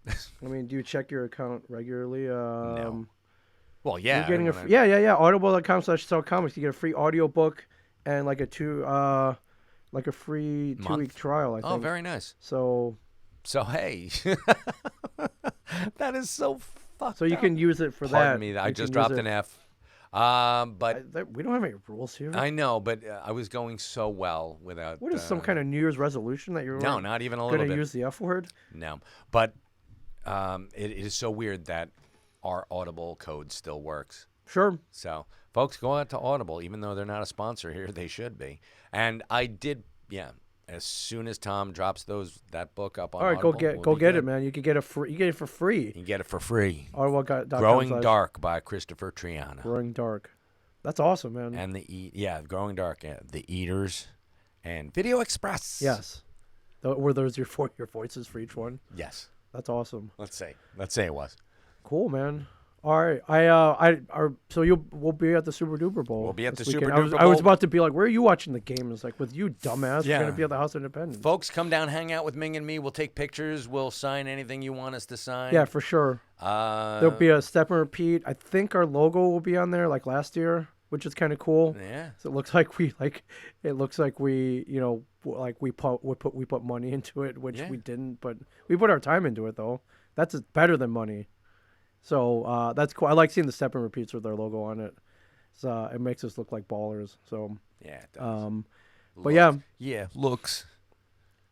I mean, do you check your account regularly? No. Well, yeah. You're getting yeah. Audible.com/sell comics. You get a free audiobook and like a free 2-week trial, I think. Oh, very nice. So hey, that is so fucked. So you up. can use it for Pardon that. me, You I can just use dropped it- an F. But we don't have any rules here. I know, but I was going so well without. What is some kind of New Year's resolution that you're No, not even a going little to bit. use the F word? No, but it is so weird that our Audible code still works. Sure. So, folks, go out to Audible, even though they're not a sponsor here, they should be. And I did, yeah. As soon as Tom drops that book up on All right, Audible, go get it, man. You can get it for you get it for free. You can get it for free. Audible.com/. Growing Dark by Christopher Triana. Growing Dark. That's awesome, man. And Growing Dark, The Eaters, and Video Express. Yes. Were those your voices for each one? Yes. That's awesome. Let's say it was. Cool, man. All right, so we'll be at the Super Duper Bowl. We'll be at this the Super weekend. Duper I was Bowl. about to be like, where are you watching the game? It's like, with you, dumbass. Yeah. We're gonna be at the House of Independence. Folks, come down, hang out with Ming and me. We'll take pictures. We'll sign anything you want us to sign. Yeah, for sure. There'll be a step and repeat. I think our logo will be on there like last year, which is kind of cool. Yeah. So it looks like we put money into it, which we didn't, but we put our time into it though. That's better than money. So that's cool. I like seeing the step and repeats with their logo on it. So it makes us look like ballers. So Yeah, it does. but yeah, Yeah, looks.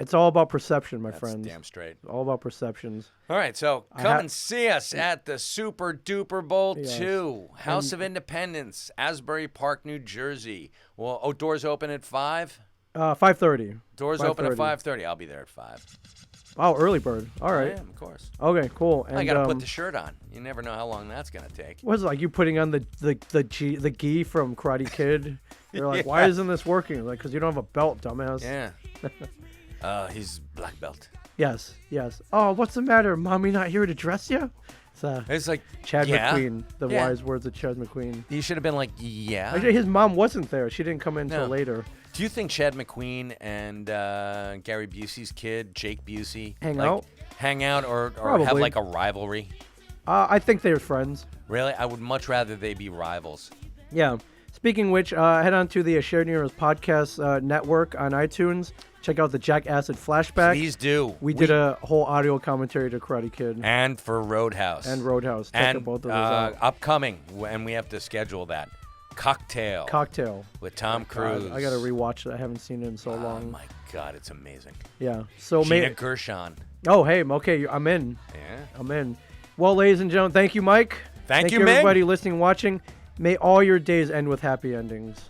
It's all about perception, my That's friends. damn straight. All about perceptions. All right, so come and see us at the Super Duper Bowl Yes. 2, House of Independence, Asbury Park, New Jersey. Well, doors open at 5? 5:30. Doors open at 5:30. I'll be there at 5. Oh, early bird. All right. Yeah, of course. Okay, cool. And I got to put the shirt on. You never know how long that's going to take. what's it like you putting on the gi from Karate Kid? You're like, why isn't this working? Like, because you don't have a belt, dumbass. Yeah. He's black belt. Yes. Oh, what's the matter? Mommy not here to dress you? It's like Chad yeah. McQueen. The Yeah. wise words of Chad McQueen. You should have been like, yeah. Actually, his mom wasn't there. She didn't come in until No. later. Do you think Chad McQueen and Gary Busey's kid, Jake Busey, Hang out? hang out or have Probably. like a rivalry? I think they're friends. Really? I would much rather they be rivals. Yeah. Speaking of which, head on to the Shared Heroes Podcast Network on iTunes. Check out the Jack Acid Flashback. Please do. We did a whole audio commentary to Karate Kid And for Roadhouse. and Roadhouse. Check And both of those out. upcoming, and we have to schedule that. Cocktail Cocktail. with Tom Cruise. I got to rewatch that. I haven't seen it in so Oh long. my God, it's amazing. Yeah. So Gina Gershon. Oh, hey, okay, I'm in. Yeah. I'm in. Well, ladies and gentlemen, thank you, Mike. Thank you, everybody Ming. listening, watching. May all your days end with happy endings.